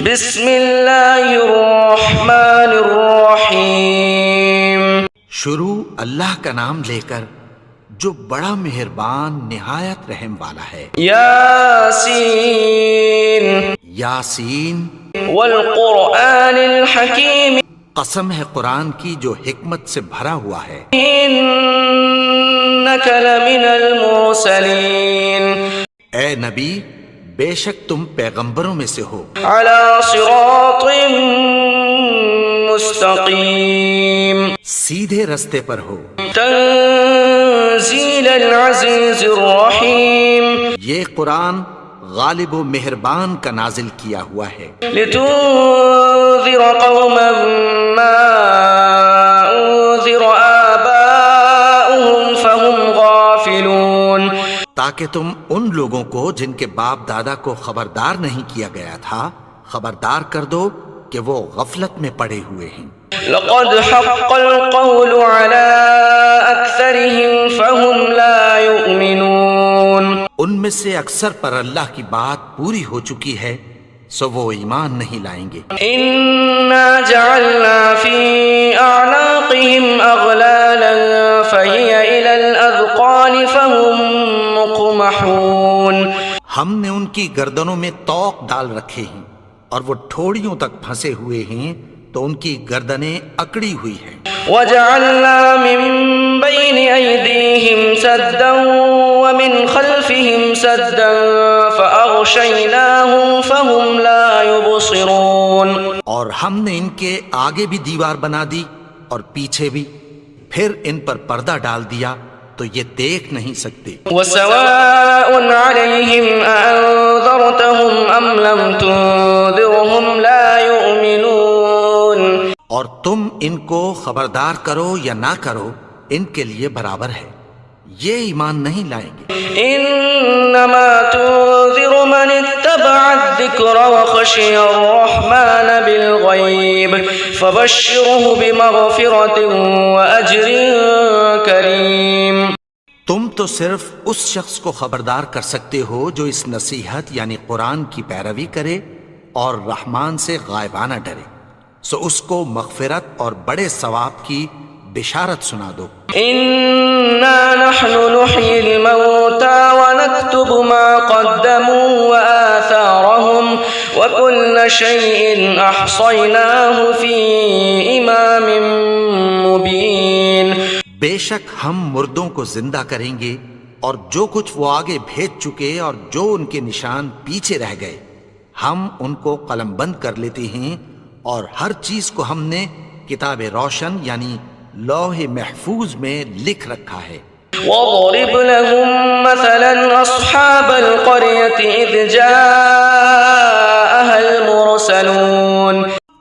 بسم اللہ الرحمن الرحیم۔ شروع اللہ کا نام لے کر جو بڑا مہربان نہایت رحم والا ہے۔ یاسین یاسین، والقرآن الحکیم، قسم ہے قرآن کی جو حکمت سے بھرا ہوا ہے۔ انک لمن المرسلین، اے نبی بے شک تم پیغمبروں میں سے ہو، علی صراط مستقیم، سیدھے رستے پر ہو۔ تنزیل العزیز الرحیم، یہ قرآن غالب و مہربان کا نازل کیا ہوا ہے، لتنذر قوما ما انذر آباؤهم فهم غافلون، تاکہ تم ان لوگوں کو جن کے باپ دادا کو خبردار نہیں کیا گیا تھا خبردار کر دو کہ وہ غفلت میں پڑے ہوئے ہیں۔ لقد حق القول على اکثرهم فهم لا يؤمنون، ان میں سے اکثر پر اللہ کی بات پوری ہو چکی ہے سو وہ ایمان نہیں لائیں گے۔ انا جعلنا في اعناقهم اغلالا فهي الى الاذقان فهم مقمحون، ہم نے ان کی گردنوں میں طوق ڈال رکھے ہیں اور وہ ٹھوڑیوں تک پھنسے ہوئے ہیں تو ان کی گردنیں اکڑی ہوئی ہیں۔ وجعلنا من بين أيديهم سدا ومن خلفهم سدا فأغشيناهم فهم لا يبصرون، اور ہم نے ان کے آگے بھی دیوار بنا دی اور پیچھے بھی، پھر ان پر پردہ ڈال دیا تو یہ دیکھ نہیں سکتے۔ وسواء عليهم أأنذرتهم أم لم تنذرهم لا يؤمنون، اور تم ان کو خبردار کرو یا نہ کرو ان کے لیے برابر ہے، یہ ایمان نہیں لائیں گے۔ انما تنذر من اتبع الذکر وخشی الرحمن بالغیب فبشره بمغفرة واجر کریم، تم تو صرف اس شخص کو خبردار کر سکتے ہو جو اس نصیحت یعنی قرآن کی پیروی کرے اور رحمان سے غائبانہ ڈرے، سو اس کو مغفرت اور بڑے ثواب کی بشارت سنا دو۔ انا نحن نحيي الموتى ونكتب ما قدموا وآثارهم وكل شيء احصيناه في امام مبين، بے شک ہم مردوں کو زندہ کریں گے اور جو کچھ وہ آگے بھیج چکے اور جو ان کے نشان پیچھے رہ گئے ہم ان کو قلم بند کر لیتے ہیں، اور ہر چیز کو ہم نے کتاب روشن یعنی لوح محفوظ میں لکھ رکھا ہے۔ وَاضْرِبْ لَهُمْ مَثَلًا أَصْحَابَ الْقَرْيَةِ إِذْ جَاءَهَا الْمُرْسَلُونَ،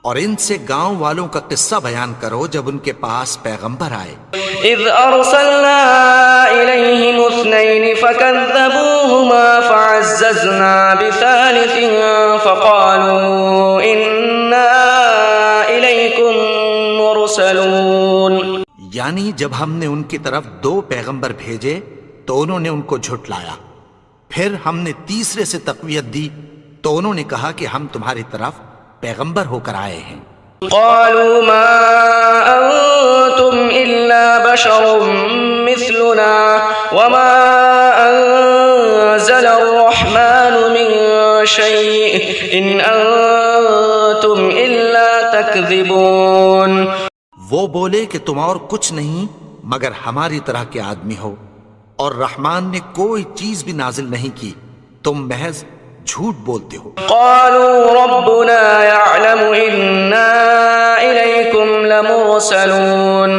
اور ان سے گاؤں والوں کا قصہ بیان کرو جب ان کے پاس پیغمبر آئے۔ إِذْ أَرْسَلْنَا إِلَيْهِمُ اثْنَيْنِ فَكَذَّبُوهُمَا فَعَزَّزْنَا بِثَالِثٍ فَقَالُوا إِنَّا إِلَيْكُمْ مُرْسَلُونَ، یعنی جب ہم نے ان کی طرف دو پیغمبر بھیجے تو انہوں نے ان کو جھٹلایا، پھر ہم نے تیسرے سے تقویت دی تو انہوں نے کہا کہ ہم تمہاری طرف پیغمبر ہو کر آئے ہیں۔ قالوا ما أنتم إلا بشر مثلنا وما أنزل الرحمن من شيء إن أنتم إلا تكذبون، وہ بولے کہ تم اور کچھ نہیں مگر ہماری طرح کے آدمی ہو، اور رحمان نے کوئی چیز بھی نازل نہیں کی، تم محض جھوٹ بولتے ہو۔ قالوا ربنا يعلم إنا إليكم لمرسلون،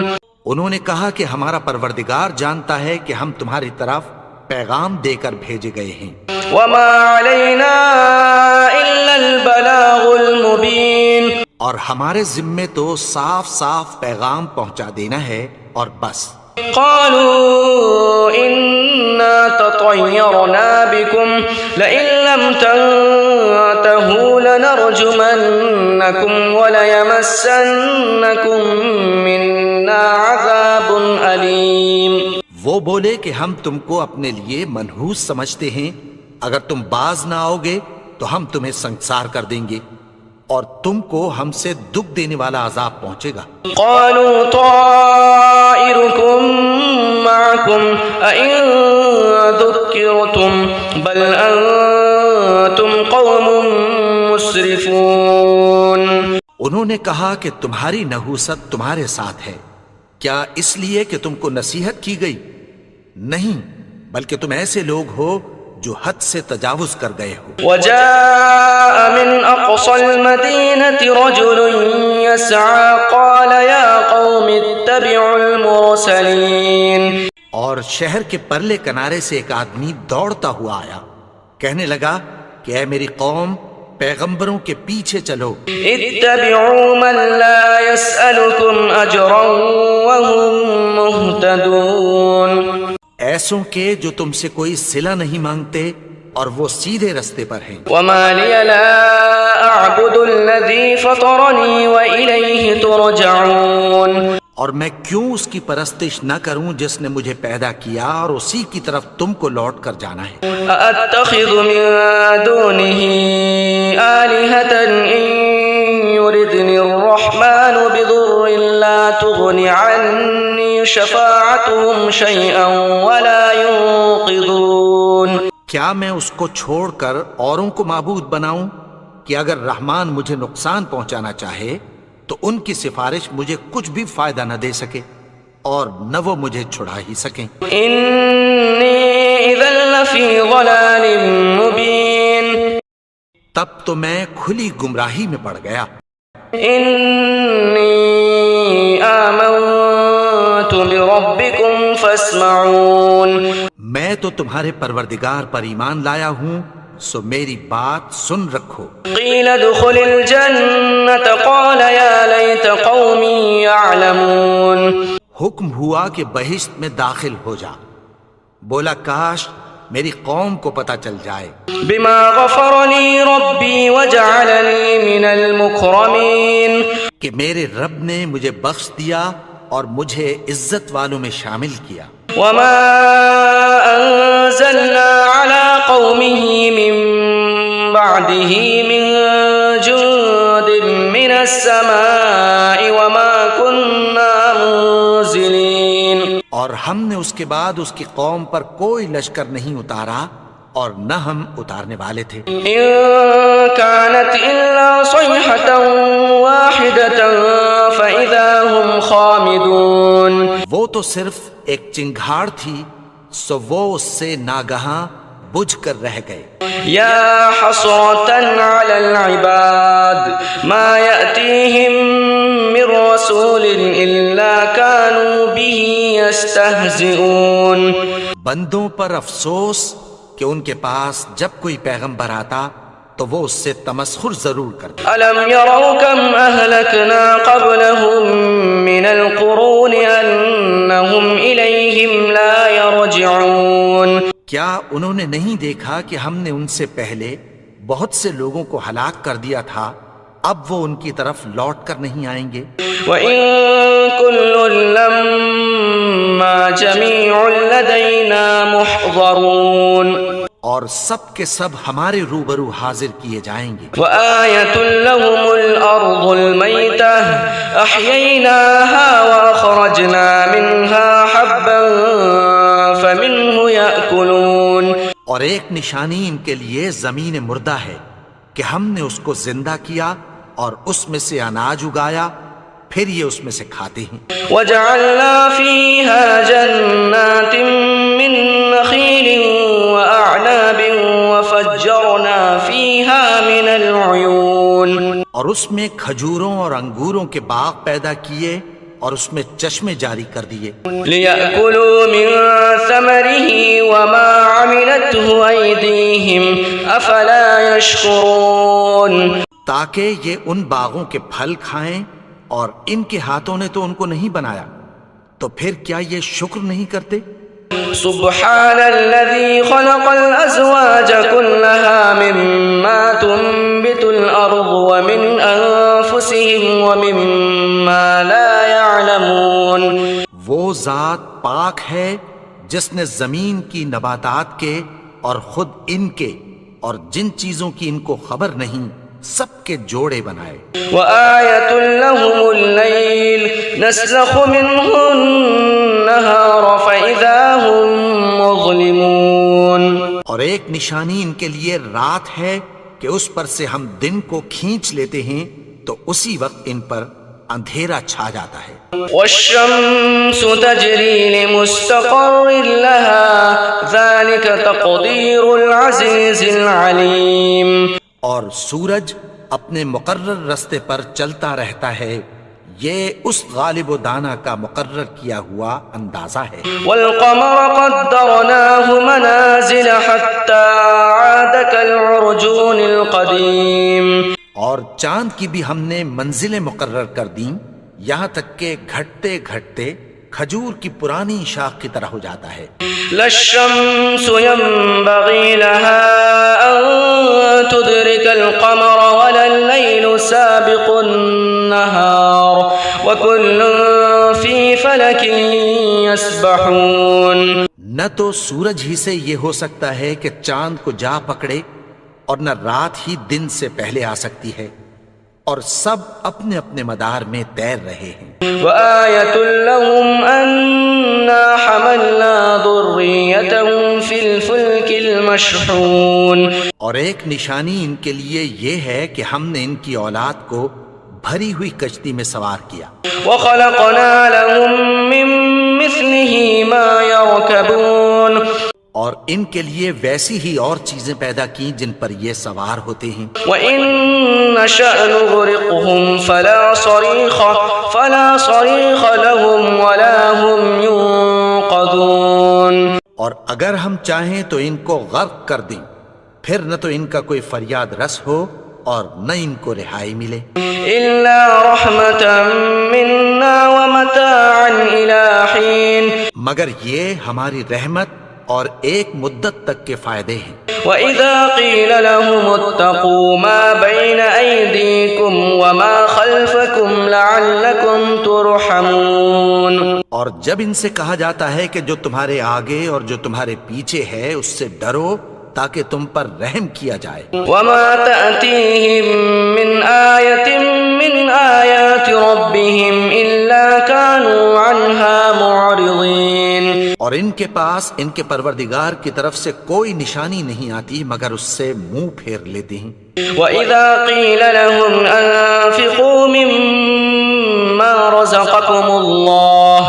انہوں نے کہا کہ ہمارا پروردگار جانتا ہے کہ ہم تمہاری طرف پیغام دے کر بھیجے گئے ہیں، وما علينا إلا البلاغ المبين، اور ہمارے ذمے تو صاف صاف پیغام پہنچا دینا ہے اور بس۔ قالوا إنا تطيرنا بكم لئن لم تنتهوا لنرجمنكم وليمسنكم منا عذاب أليم، وہ بولے کہ ہم تم کو اپنے لیے منحوس سمجھتے ہیں، اگر تم باز نہ آؤ گے تو ہم تمہیں سنسار کر دیں گے، اور تم کو ہم سے دکھ دینے والا عذاب پہنچے گا۔ قالوا طائركم معكم أئن ذكرتم بل أنتم قوم مسرفون۔ انہوں نے کہا کہ تمہاری نحوست تمہارے ساتھ ہے، کیا اس لیے کہ تم کو نصیحت کی گئی؟ نہیں، بلکہ تم ایسے لوگ ہو جو حد سے تجاوز کر گئے ہو۔ وجاء من أقصى المدينة رجل يسعى قال يا قوم اتبعوا المرسلين۔ اور شہر کے پرلے کنارے سے ایک آدمی دوڑتا ہوا آیا، کہنے لگا کہ اے میری قوم، پیغمبروں کے پیچھے چلو۔ اتبعوا من لا يسألكم أجرا وهم مهتدون۔ ایسوں کے جو تم سے کوئی صلہ نہیں مانگتے اور وہ سیدھے رستے پر ہیں۔ وما لي لا أعبد الذي فطرني وإليه ترجعون۔ اور میں کیوں اس کی پرستش نہ کروں جس نے مجھے پیدا کیا اور اسی کی طرف تم کو لوٹ کر جانا ہے۔ أأتخذ من دونه آلهة إن يردني الرحمن بضر لا تغن عني شفاعتهم شيئا ولا ينقذون۔ کیا میں اس کو چھوڑ کر اوروں کو معبود بناؤں کہ اگر رحمان مجھے نقصان پہنچانا چاہے تو ان کی سفارش مجھے کچھ بھی فائدہ نہ دے سکے اور نہ وہ مجھے چھڑا ہی سکیں۔ إني إذا لفي ضلال مبين۔ تب تو میں کھلی گمراہی میں پڑ گیا۔ إني آمنت بربكم فاسمعون۔ میں تو تمہارے پروردگار پر ایمان لایا ہوں، سو میری بات سن رکھو۔ قيل ادخل الجنة قال يا ليت قومي يعلمون۔ حکم ہوا کہ بہشت میں داخل ہو جا، بولا کاش میری قوم کو پتہ چل جائے۔ بما غفر لي ربي وجعلني من المكرمين۔ کہ میرے رب نے مجھے بخش دیا اور مجھے عزت والوں میں شامل کیا۔ وما أنزلنا على قومه من بعده من جند من السماء وما كنا منزلين۔ اور ہم نے اس کے بعد اس کی قوم پر کوئی لشکر نہیں اتارا اور نہ ہم اتارنے والے تھے۔ إن كانت إلا صيحة واحدة فإذا هم خامدون۔ وہ تو صرف ایک چنگھاڑ تھی، سو وہ اس سے ناگہاں بجھ کر رہ گئے۔ يا حسرة على العباد ما يأتيهم من رسول إلا كانوا به يستهزئون۔ بندوں پر افسوس کہ ان کے پاس جب کوئی پیغمبر آتا تو وہ اس سے تمسخر ضرور کرتے۔ ألم يروا كم أهلكنا قبلهم من القرون أنهم إليهم لا يرجعون۔ کیا انہوں نے نہیں دیکھا کہ ہم نے ان سے پہلے بہت سے لوگوں کو ہلاک کر دیا تھا، اب وہ ان کی طرف لوٹ کر نہیں آئیں گے؟ وَإِن كُلٌّ لَمَّا جَمِيعٌ لَدَيْنَا مُحْضَرُونَ۔ اور سب کے سب ہمارے روبرو حاضر کیے جائیں گے۔ وَآيَةٌ لَهُمُ الْأَرْضُ الْمَيْتَةُ أَحْيَيْنَاهَا وَأَخْرَجْنَا مِنْهَا حَبًّا فَمِنْهُ يَأْكُلُونَ۔ اور ایک نشانی ان کے لیے زمین مردہ ہے کہ ہم نے اس کو زندہ کیا اور اس میں سے اناج اگایا، پھر یہ اس میں سے کھاتے ہیں۔ وَجَعَلْنَا فِيهَا جَنَّاتٍ مِّن نَخِيلٍ وَأَعْنَابٍ وَفَجَّرْنَا فِيهَا مِنَ الْعُيُونِ۔ اور اس میں کھجوروں اور انگوروں کے باغ پیدا کیے اور اس میں چشمے جاری کر دیے۔ لِيَأْكُلُوا مِن ثَمَرِهِ وَمَا عَمِلَتْهُ أَيْدِيهِمْ أَفَلَا يَشْكُرُونَ۔ تاکہ یہ ان باغوں کے پھل کھائیں اور ان کے ہاتھوں نے تو ان کو نہیں بنایا، تو پھر کیا یہ شکر نہیں کرتے؟ سبحان الذي خلق الأزواج كلها مما تنبت الأرض ومن أنفسهم ومما لا يعلمون۔ وہ ذات پاک ہے جس نے زمین کی نباتات کے اور خود ان کے اور جن چیزوں کی ان کو خبر نہیں سب کے جوڑے بنائے. وآية لهم الليل نسلخ منه النهار فإذا هم مظلمون. اور ایک نشانی ان کے لیے رات ہے کہ اس پر سے ہم دن کو کھینچ لیتے ہیں تو اسی وقت ان پر اندھیرا چھا جاتا ہے. والشمس تجري لمستقر لها ذلك تقدير العزيز العليم. اور سورج اپنے مقرر رستے پر چلتا رہتا ہے، یہ اس غالب و دانا کا مقرر کیا ہوا اندازہ ہے. والقمر قدرناه منازل حتى عاد كالعرجون القديم. اور چاند کی بھی ہم نے منزلیں مقرر کر دیں یہاں تک کہ گھٹتے گھٹتے کھجور کی پرانی شاخ کی طرح ہو جاتا ہے. لا الشمس ينبغي لها أن تدرك القمر ولا الليل سابق النهار وكل في فلك يسبحون. نہ تو سورج ہی سے یہ ہو سکتا ہے کہ چاند کو جا پکڑے اور نہ رات ہی دن سے پہلے آ سکتی ہے، اور سب اپنے اپنے مدار میں تیر رہے ہیں. وآية لهم أنا حملنا ذريتهم في الفلك المشحون. اور ایک نشانی ان کے لیے یہ ہے کہ ہم نے ان کی اولاد کو بھری ہوئی کشتی میں سوار کیا. وخلقنا لهم من مثله ما يركبون. اور ان کے لیے ویسی ہی اور چیزیں پیدا کی جن پر یہ سوار ہوتے ہیں. وَإِن نَّشَأْ نُغْرِقْهُمْ فَلَا صَرِيخَ لَهُمْ وَلَا هُمْ يُنقَذُونَ. اور اگر ہم چاہیں تو ان کو غرق کر دیں، پھر نہ تو ان کا کوئی فریاد رس ہو اور نہ ان کو رہائی ملے. إِلَّا رَحْمَةً مِّنَّا وَمَتَاعًا إِلَىٰ حِينٍ. مگر یہ ہماری رحمت اور ایک مدت تک کے فائدے ہیں. وَإِذَا قِيلَ لَهُمُ اتَّقُوا مَا بَيْنَ أَيْدِيكُمْ وَمَا خَلْفَكُمْ لَعَلَّكُمْ تُرْحَمُونَ. اور جب ان سے کہا جاتا ہے کہ جو تمہارے آگے اور جو تمہارے پیچھے ہے اس سے ڈرو تاکہ تم پر رحم کیا جائے. وَمَا تَأْتِيهِم مِّنْ آيَةٍ مِّنْ آيَاتِ رَبِّهِمْ إِلَّا كَانُوا عَنْهَا مُعْرِضِينَ. اور ان کے پاس ان کے پروردگار کی طرف سے کوئی نشانی نہیں آتی مگر اس سے منہ پھیر لیتے ہیں. وَإِذَا قِيلَ لَهُمْ أَنفِقُوا مِمَّا رَزَقَكُمُ اللَّهُ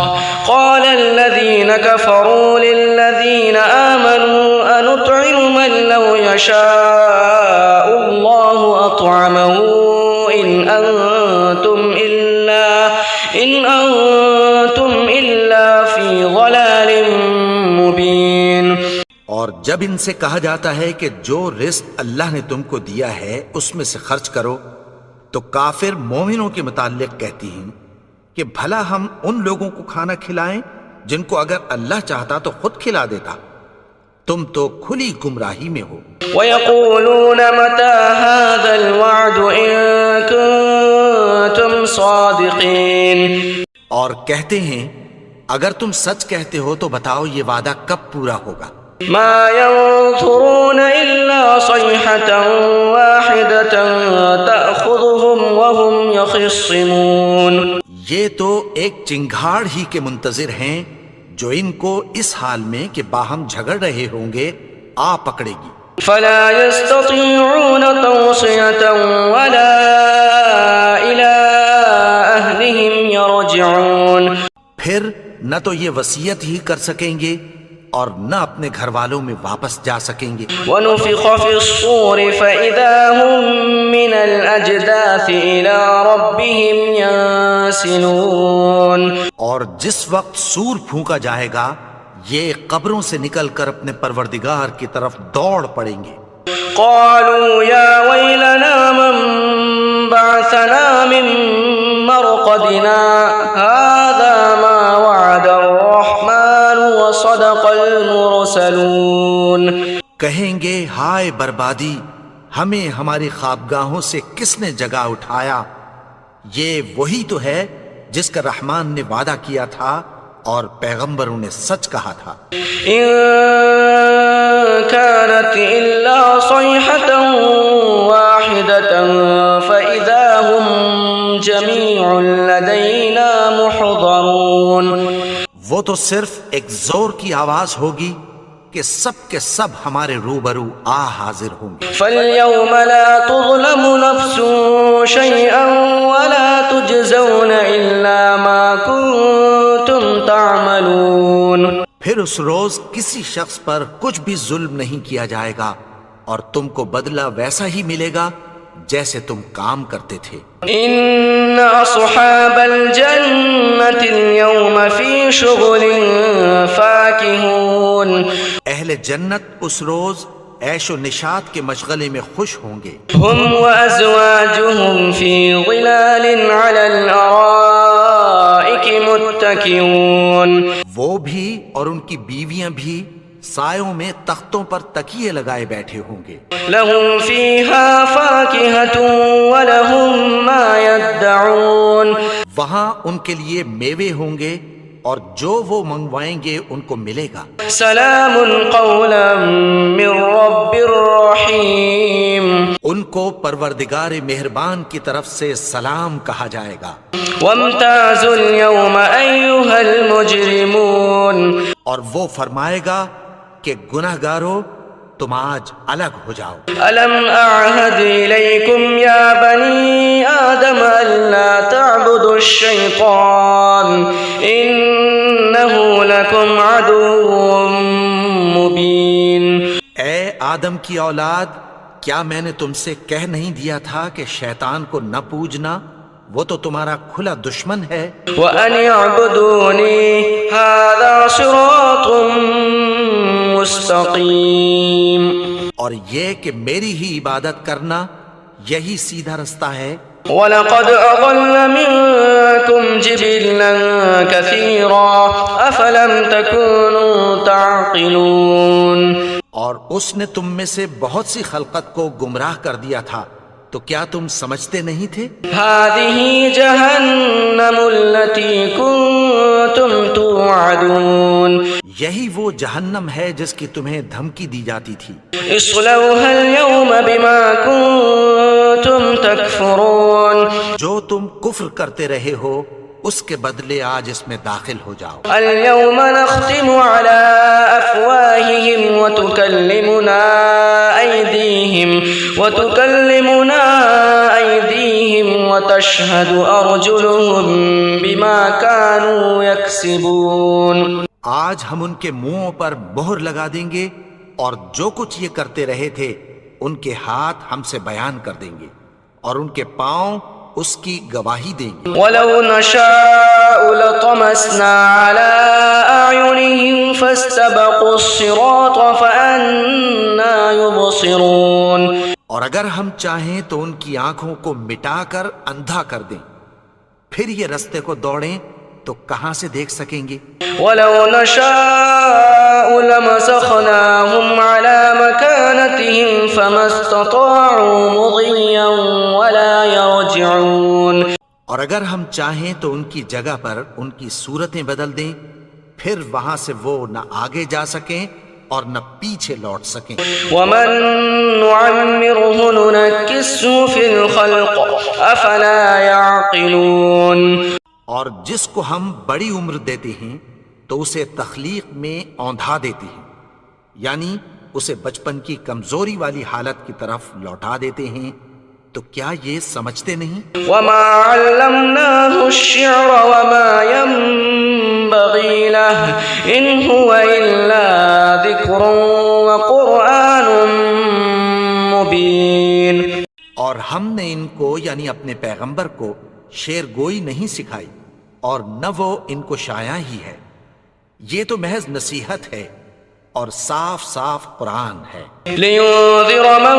قَالَ الَّذِينَ كَفَرُوا لِلَّذِينَ آمَنُوا أَنُطْعِمُ مَن لَّوْ يَشَاءُ اللَّهُ أَطْعَمَهُ إِنْ أَنتُمْ إِلَّا فِي ضَلَالٍ مُّبِينٍ. اور جب ان سے کہا جاتا ہے کہ جو رزق اللہ نے تم کو دیا ہے اس میں سے خرچ کرو تو کافر مومنوں کے متعلق کہتی ہیں کہ بھلا ہم ان لوگوں کو کھانا کھلائیں جن کو اگر اللہ چاہتا تو خود کھلا دیتا. تم تو کھلی گمراہی میں ہو. وَيَقُولُونَ مَتَىٰ هَٰذَا الْوَعْدُ إِن كُنتُمْ صَادِقِينَ. اور کہتے ہیں اگر تم سچ کہتے ہو تو بتاؤ یہ وعدہ کب پورا ہوگا. مَا يَنظُرُونَ إِلَّا صَيْحَةً وَاحِدَةً تَأْخُذُهُمْ وَهُمْ يَخِصِّمُونَ. یہ تو ایک چنگھاڑ ہی کے منتظر ہیں جو ان کو اس حال میں کہ باہم جھگڑ رہے ہوں گے آ پکڑے گی. فَلَا يَسْتَطِيعُونَ تَوْصِيَةً وَلَا إِلَىٰ أَهْلِهِمْ يَرْجِعُونَ. پھر نہ تو یہ وصیت ہی کر سکیں گے اور نہ اپنے گھر والوں میں واپس جا سکیں گے. وَنُفِخَ فِي الصُّورِ فَإِذَا هُم مِّنَ الْأَجْدَاثِ إِلَىٰ رَبِّهِمْ يَنسِلُونَ. اور جس وقت سور پھونکا جائے گا یہ قبروں سے نکل کر اپنے پروردگار کی طرف دوڑ پڑیں گے. قَالُوا يَا وَيْلَنَا مَن بَعَثَنَا مِن مَّرْقَدِنَا هَٰذَا مَا وَعَدَ الرَّحْمَٰنُ وَصَدَقَ الْمُرْسَلُونَ. کہیں گے ہائے بربادی، ہمیں ہماری خوابگاہوں سے کس نے جگا اٹھایا؟ یہ وہی تو ہے جس کا رحمان نے وعدہ کیا تھا اور پیغمبروں نے سچ کہا تھا. إِن كانت إلا صيحة واحدة فإذا هم جميع لدينا محضرون. وہ تو صرف ایک زور کی آواز ہوگی کہ سب کے سب ہمارے روبرو حاضر ہوں گے. فَالْيَوْمَ لَا تُظْلَمُ نَفْسٌ شَيْئًا وَلَا تُجْزَوْنَ إِلَّا مَا كُنتُمْ تَعْمَلُونَ. پھر اس روز کسی شخص پر کچھ بھی ظلم نہیں کیا جائے گا اور تم کو بدلہ ویسا ہی ملے گا جیسے تم کام کرتے تھے. إِنَّ أَصْحَابَ الْجَنَّةِ الْيَوْمَ فِي شُغُلٍ فَاكِهُونَ. اہل جنت اس روز عیش و نشاط کے مشغلے میں خوش ہوں گے. هُمْ وَأَزْوَاجُهُمْ فِي ظِلَالٍ عَلَى الْأَرَائِكِ مُتَّكِئُونَ. وہ بھی اور ان کی بیویاں بھی سایوں میں تختوں پر تکیے لگائے بیٹھے ہوں گے. لَهُمْ فِيهَا فَاكِهَةٌ وَلَهُمْ مَا يَدَّعُونَ. وہاں ان کے لیے میوے ہوں گے اور جو وہ منگوائیں گے ان کو ملے گا. سلام قولا من رب الرحیم. ان کو پروردگار مہربان کی طرف سے سلام کہا جائے گا. وامتازوا اليوم ایھا المجرمون. اور وہ فرمائے گا کہ گنہگارو تم آج الگ ہو جاؤ. الم اعہد الیکم یا بنی آدم الا تعبدوا الشیطان انہ لکم عدو مبین. اے آدم کی اولاد، کیا میں نے تم سے کہہ نہیں دیا تھا کہ شیطان کو نہ پوجنا، وہ تو تمہارا کھلا دشمن ہے. وَأَنِ اعْبُدُونِي هَذَا صِرَاطٌ مُسْتَقِيمٌ. اور یہ کہ میری ہی عبادت کرنا یہی سیدھا رستہ ہے. وَلَقَدْ أَضَلَّ مِنكُمْ جِبِلًّا كَثِيرًا أَفَلَمْ تَكُونُوا تَعْقِلُونَ. اور اس نے تم میں سے بہت سی خلقت کو گمراہ کر دیا تھا، تو کیا تم سمجھتے نہیں تھے؟ هَذِهِ جَهَنَّمُ الَّتِي كُنتُمْ تُوعَدُونَ. یہی وہ جہنم ہے جس کی تمہیں دھمکی دی جاتی تھی. اصْلَوْهَا الْيَوْمَ بِمَا كُنتُمْ تَكْفُرُونَ. جو تم کفر کرتے رہے ہو اس کے بدلے آج اس میں داخل ہو جاؤ. اليوم نختم على أفواههم وتكلمنا أيديهم وتشهد أرجلهم بما كانوا يكسبون. آج ہم ان کے منہوں پر مہر لگا دیں گے اور جو کچھ یہ کرتے رہے تھے ان کے ہاتھ ہم سے بیان کر دیں گے اور ان کے پاؤں اس کی گواہی دیں گے. وَلَوْ نَشَاءُ لَطَمَسْنَا عَلَىٰ أَعْيُنِهِمْ فَاسْتَبَقُوا الصِّرَاطَ فَأَنَّىٰ يُبْصِرُونَ. اور اگر ہم چاہیں تو ان کی آنکھوں کو مٹا کر اندھا کر دیں، پھر یہ رستے کو دوڑیں تو کہاں سے دیکھ سکیں گے. وَلَوْ نَشَاءُ لَمَسَخْنَاهُمْ عَلَىٰ مَكَانَتِهِمْ فَمَا اسْتَطَاعُوا مُضِيًّا وَلَا يَرْجِعُونَ. اور اگر ہم چاہیں تو ان کی جگہ پر ان کی صورتیں بدل دیں، پھر وہاں سے وہ نہ آگے جا سکیں اور نہ پیچھے لوٹ سکیں. وَمَن نُّعَمِّرْهُ نُنَكِّسْهُ فِي الْخَلْقِ أَفَلَا يَعْقِلُونَ. اور جس کو ہم بڑی عمر دیتے ہیں تو اسے تخلیق میں اوندھا دیتے ہیں، یعنی اسے بچپن کی کمزوری والی حالت کی طرف لوٹا دیتے ہیں. تو کیا یہ سمجھتے نہیں؟ وَمَا عَلَّمْنَاهُ الشِّعْرَ وَمَا يَنبَغِي لَهُ إِنْ هُوَ إِلَّا ذِكْرٌ وَقُرْآنٌ مُبِينٌ. اور ہم نے ان کو یعنی اپنے پیغمبر کو شعر گوئی نہیں سکھائی اور نہ وہ ان کو شایع ہی ہے، یہ تو محض نصیحت ہے اور صاف صاف قرآن ہے. لِيُنذِرَ مَن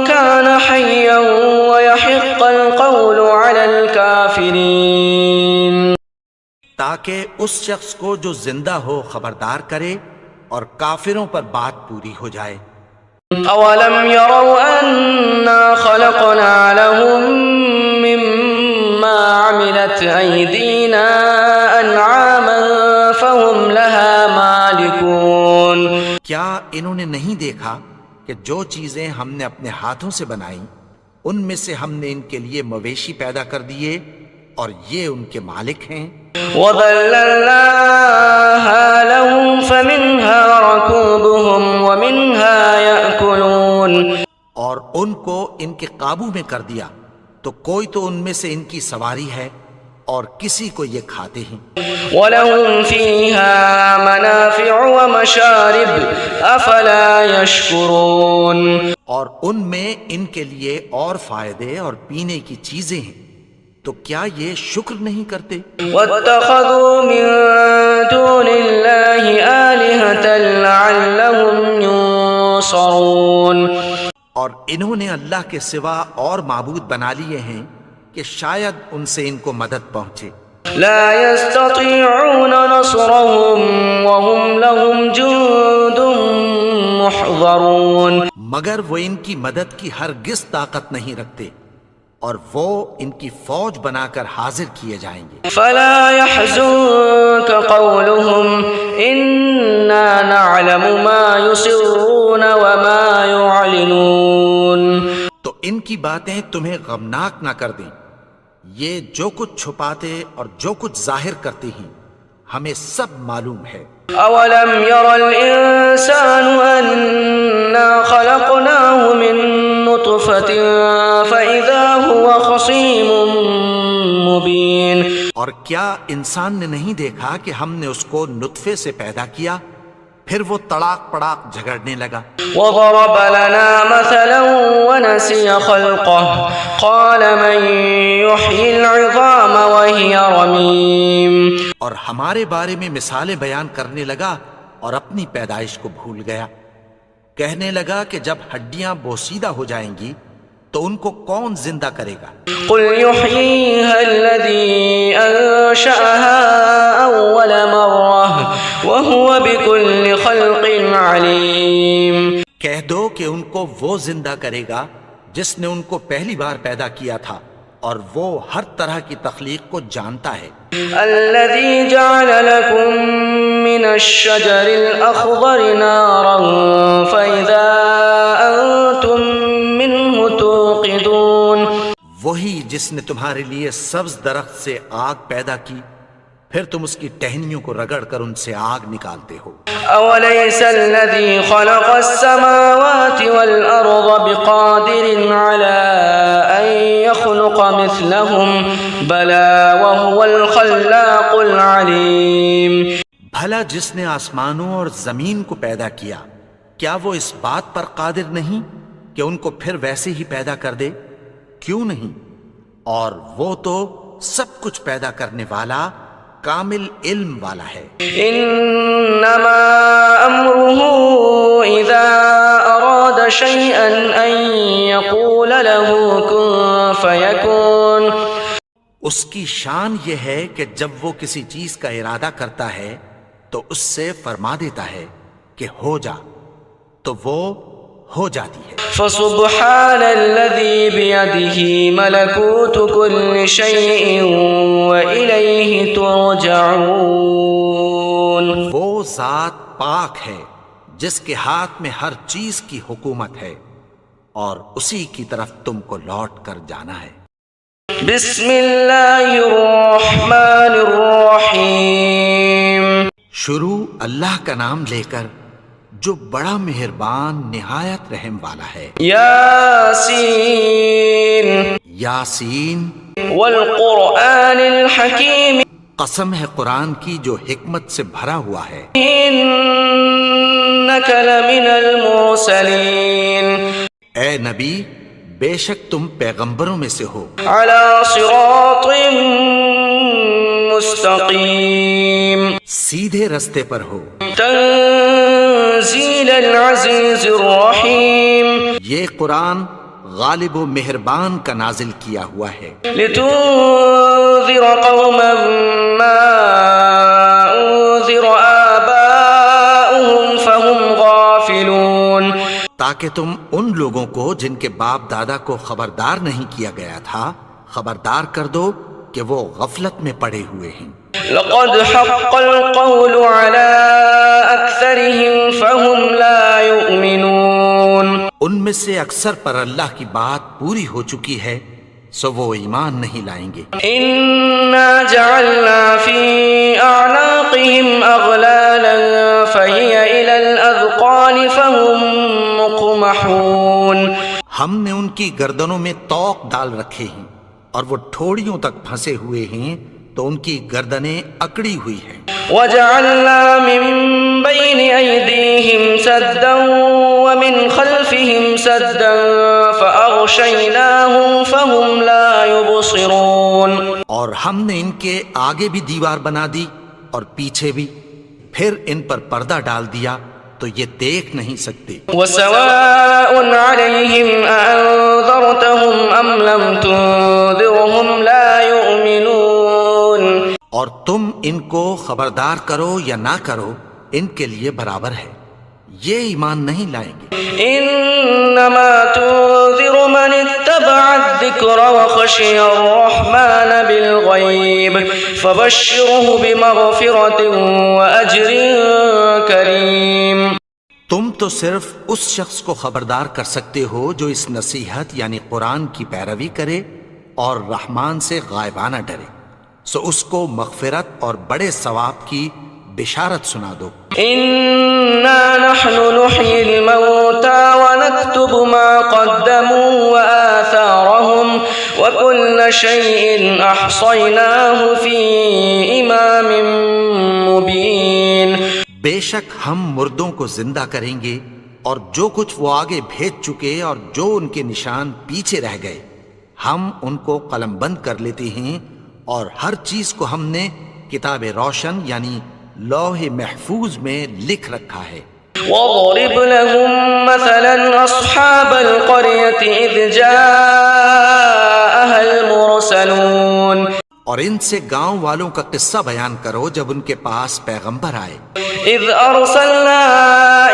كَانَ حَيًّا وَيَحِقَّ الْقَوْلُ عَلَى الْكَافِرِينَ. تاکہ اس شخص کو جو زندہ ہو خبردار کرے اور کافروں پر بات پوری ہو جائے. أَوَلَمْ يَرَوْا أَنَّا خَلَقْنَا لَهُم مِّمَّا عَمِلَتْ أَيْدِينَا أَنْعَامًا فَهُمْ لَهَا مَالِكُونَ. کیا انہوں نے نہیں دیکھا کہ جو چیزیں ہم نے اپنے ہاتھوں سے بنائی ان میں سے ہم نے ان کے لیے مویشی پیدا کر دیے اور یہ ان کے مالک ہیں. وَظَلَّلْنَاهَا لَهُمْ فَمِنْهَا رَكُوبُهُمْ وَمِنْهَا يَأْكُلُونَ اور ان کو ان کے قابو میں کر دیا تو کوئی تو ان میں سے ان کی سواری ہے اور کسی کو یہ کھاتے ہیں. وَلَهُمْ فِيهَا مَنَافِعُ وَمَشَارِبُ أَفَلَا يَشْكُرُونَ اور ان میں ان کے لیے اور فائدے اور پینے کی چیزیں ہیں تو کیا یہ شکر نہیں کرتے؟ وَاتَّخَذُوا مِن دُونِ اللَّهِ آلِهَةً لَعَلَّهُمْ يُنصَرُونَ اور انہوں نے اللہ کے سوا اور معبود بنا لیے ہیں کہ شاید ان سے ان کو مدد پہنچے. لا يستطيعون نصرهم وهم لهم جند محضرون مگر وہ ان کی مدد کی ہرگز طاقت نہیں رکھتے اور وہ ان کی فوج بنا کر حاضر کیے جائیں گے. فلا يحزنك قولهم إنا نعلم ما يسرون وما يعلنون تو ان کی باتیں تمہیں غمناک نہ کر دیں. یہ جو کچھ چھپاتے اور جو کچھ ظاہر کرتے ہیں ہمیں سب معلوم ہے. اولم ير الانسان انا خلقناه من نطفة فاذا هو خصيم مبين اور کیا انسان نے نہیں دیکھا کہ ہم نے اس کو نطفے سے پیدا کیا پھر وہ تڑاک پڑاک جھگڑنے لگا. وضرب لنا مثلا ونسي خلقه قال من يحيي العظام وهي رميم اور ہمارے بارے میں مثالیں بیان کرنے لگا اور اپنی پیدائش کو بھول گیا. کہنے لگا کہ جب ہڈیاں بوسیدہ ہو جائیں گی تو ان کو کون زندہ کرے گا؟ قل يحييها الذي أنشأها أول مرة وهو بكل خلق عليم کہہ دو کہ ان کو وہ زندہ کرے گا جس نے ان کو پہلی بار پیدا کیا تھا اور وہ ہر طرح کی تخلیق کو جانتا ہے. الذي جعل لكم من الشجر الأخضر نارا فإذا أنتم منه توقدون وہی جس نے تمہارے لیے سبز درخت سے آگ پیدا کی پھر تم اس کی ٹہنیوں کو رگڑ کر ان سے آگ نکالتے ہو. أوليس الذي خلق السماوات والأرض بقادر على أن يخلق مثلهم بلى وهو الخلاق العليم بھلا جس نے آسمانوں اور زمین کو پیدا کیا کیا وہ اس بات پر قادر نہیں کہ ان کو پھر ویسے ہی پیدا کر دے؟ کیوں نہیں؟ اور وہ تو سب کچھ پیدا کرنے والا کامل علم والا ہے. انما امره اذا اراد شيئا ان يقول له كن فيكون اس کی شان یہ ہے کہ جب وہ کسی چیز کا ارادہ کرتا ہے تو اس سے فرما دیتا ہے کہ ہو جا تو وہ ہو جاتی ہے. فسبحان الذي بيده ملكوت كل شيء وإليه ترجعون وہ ذات پاک ہے جس کے ہاتھ میں ہر چیز کی حکومت ہے اور اسی کی طرف تم کو لوٹ کر جانا ہے. بسم اللہ الرحمن الرحیم شروع اللہ کا نام لے کر جو بڑا مہربان نہایت رحم والا ہے. یاسین یاسین والقرآن الحکیم قسم ہے قرآن کی جو حکمت سے بھرا ہوا ہے. انک لمن المرسلین اے نبی بے شک تم پیغمبروں میں سے ہو. علی صراط مستقیم سیدھے رستے پر ہو. تنزیل العزیز الرحیم یہ قرآن غالب و مہربان کا نازل کیا ہوا ہے. لتنذر قوما ما انذر آباؤهم فهم غافلون تاکہ تم ان لوگوں کو جن کے باپ دادا کو خبردار نہیں کیا گیا تھا خبردار کر دو کہ وہ غفلت میں پڑے ہوئے ہیں. لقد حق القول على أكثرهم فهم لا يؤمنون ان میں سے اکثر پر اللہ کی بات پوری ہو چکی ہے سو وہ ایمان نہیں لائیں گے۔ إنا جعلنا في أعناقهم أغلالا فهي إلى الأذقان فهم مقمحون ہم نے ان کی گردنوں میں طوق ڈال رکھے ہیں اور وہ ٹھوڑیوں تک پھنسے ہوئے ہیں تو ان کی گردنیں اکڑی ہوئی ہیں۔ وجعلنا من بين أيديهم سدا ومن خلفهم سدا فأغشيناهم فهم لا يبصرون اور ہم نے ان کے آگے بھی دیوار بنا دی اور پیچھے بھی، پھر ان پر پردہ ڈال دیا تو یہ دیکھ نہیں سکتے۔ وسواء عليهم أأنذرتهم أم لم تنذرهم لا يؤمنون اور تم ان کو خبردار کرو یا نہ کرو ان کے لیے برابر ہے، یہ ایمان نہیں لائیں گے۔ انما تنذر من اتبع الذکر وخشی الرحمن بالغیب فبشره بمغفرة واجر کریم۔ تم تو صرف اس شخص کو خبردار کر سکتے ہو جو اس نصیحت یعنی قرآن کی پیروی کرے اور رحمان سے غائبانہ ڈرے، سو اس کو مغفرت اور بڑے ثواب کی بشارت سنا دو۔ انا نحن نحيي الموتى ونكتب ما قدموا وآثارهم وكل شيء احصيناه في امام مبين۔ بے شک ہم مردوں کو زندہ کریں گے اور جو کچھ وہ آگے بھیج چکے اور جو ان کے نشان پیچھے رہ گئے ہم ان کو قلم بند کر لیتے ہیں، اور ہر چیز کو ہم نے کتاب روشن یعنی لوح محفوظ میں لکھ رکھا ہے۔ وَضْرِبْ لَهُمْ مَثَلًا أَصْحَابَ الْقَرْيَةِ إِذْ جَاءَهَا الْمُرْسَلُونَ اور ان سے گاؤں والوں کا قصہ بیان کرو جب ان کے پاس پیغمبر آئے۔ إِذْ أَرْسَلْنَا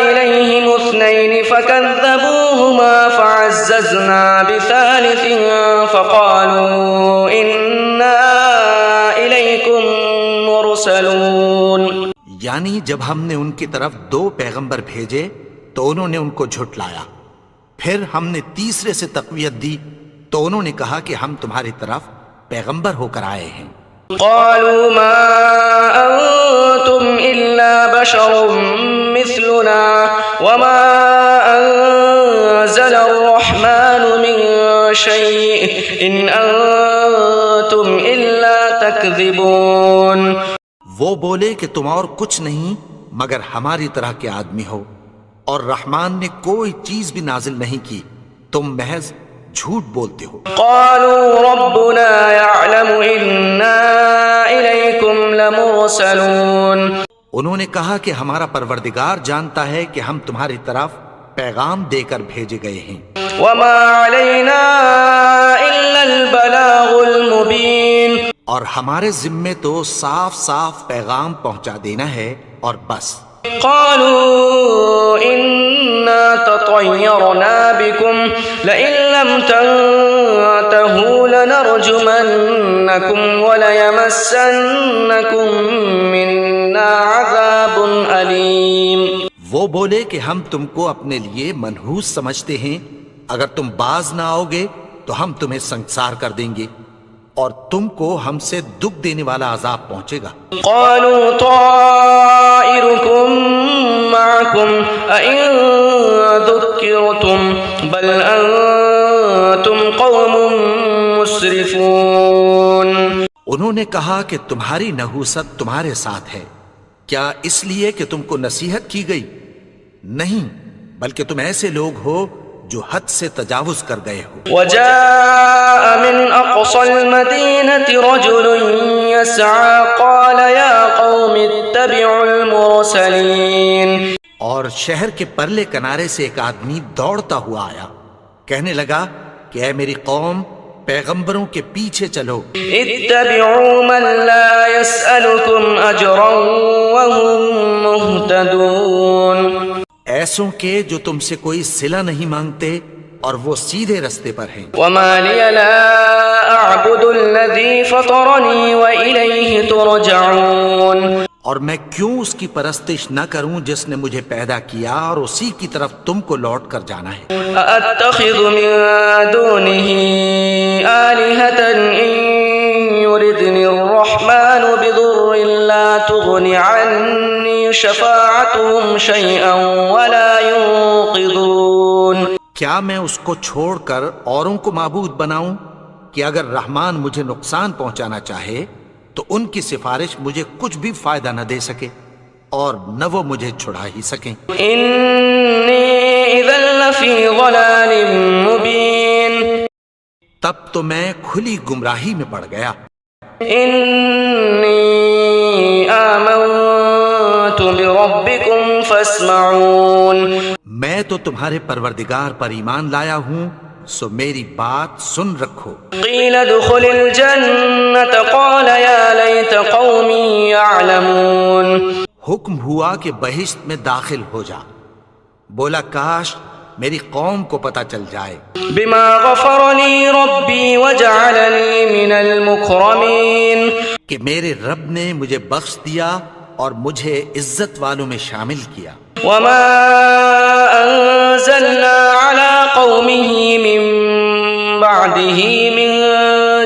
إِلَيْهِمُ اثْنَيْنِ فَكَذَّبُوهُمَا فَعَزَّزْنَا بِثَالِثٍ فَقَالُوا إِنَّا إِلَيْكُمْ مُرْسَلُونَ۔ یعنی جب ہم نے ان کی طرف 2 پیغمبر بھیجے تو انہوں نے ان کو جھٹلایا، پھر ہم نے تیسرے سے تقویت دی تو انہوں نے کہا کہ ہم تمہاری طرف پیغمبر ہو کر آئے ہیں۔ قالوا ما أنتم إلا بشر مثلنا وما أنزل الرحمن من شيء إن أنتم إلا تكذبون۔ وہ بولے کہ تم اور کچھ نہیں مگر ہماری طرح کے آدمی ہو، اور رحمان نے کوئی چیز بھی نازل نہیں کی، تم محض جھوٹ بولتے ہو۔ قالوا ربنا يعلم إنا إليكم لمرسلون۔ انہوں نے کہا کہ ہمارا پروردگار جانتا ہے کہ ہم تمہاری طرف پیغام دے کر بھیجے گئے ہیں۔ وما علينا إلا البلاغ المبين۔ اور ہمارے ذمے تو صاف صاف پیغام پہنچا دینا ہے اور بس۔ قالوا إنا تطيرنا بكم لئن لم تنتهوا لنرجمنكم وليمسنكم منا عذاب أليم۔ وہ بولے کہ ہم تم کو اپنے لیے منحوس سمجھتے ہیں، اگر تم باز نہ آؤ گے تو ہم تمہیں سنسار کر دیں گے اور تم کو ہم سے دکھ دینے والا عذاب پہنچے گا۔ قالوا طائركم معكم أئن ذكرتم بل أنتم قوم مسرفون۔ انہوں نے کہا کہ تمہاری نحوست تمہارے ساتھ ہے، کیا اس لیے کہ تم کو نصیحت کی گئی؟ نہیں، بلکہ تم ایسے لوگ ہو جو حد سے تجاوز کر گئے ہو۔ وجاء من أقصى المدينة رجل يسعى قال يا قوم اتبعوا المرسلين۔ اور شہر کے پرلے کنارے سے ایک آدمی دوڑتا ہوا آیا، کہنے لگا کہ اے میری قوم، پیغمبروں کے پیچھے چلو۔ اتبعوا من لا يسألكم أجرا وهم مهتدون۔ ایسوں کے جو تم سے کوئی صلہ نہیں مانگتے اور وہ سیدھے رستے پر ہیں۔ وما لي لا أعبد الذي الذي فطرني وإليه ترجعون. اور میں کیوں اس کی پرستش نہ کروں جس نے مجھے پیدا کیا اور اسی کی طرف تم کو لوٹ کر جانا ہے. أأتخذ من دونه آلهة إن يردني الرحمن بضر لا تغن عني شفاعتهم شيئا ولا ينقذون. کیا میں اس کو چھوڑ کر اوروں کو معبود بناؤں کہ اگر رحمان مجھے نقصان پہنچانا چاہے تو ان کی سفارش مجھے کچھ بھی فائدہ نہ دے سکے اور نہ وہ مجھے چھڑا ہی سکیں. إني إذا لفي ضلال مبين. تب تو میں کھلی گمراہی میں پڑ گیا. إني آمنت بربكم فاسمعون. میں تو تمہارے پروردگار پر ایمان لایا ہوں سو میری بات سن رکھو. قيل ادخل الجنة قال يا ليت قومي يعلمون. حکم ہوا کہ بہشت میں داخل ہو جا. بولا کاش میری قوم کو پتہ چل جائے. بما غفر لي ربي وجعلني من المكرمين. کہ میرے رب نے مجھے بخش دیا اور مجھے عزت والوں میں شامل کیا. وما أنزلنا على قومه من بعده من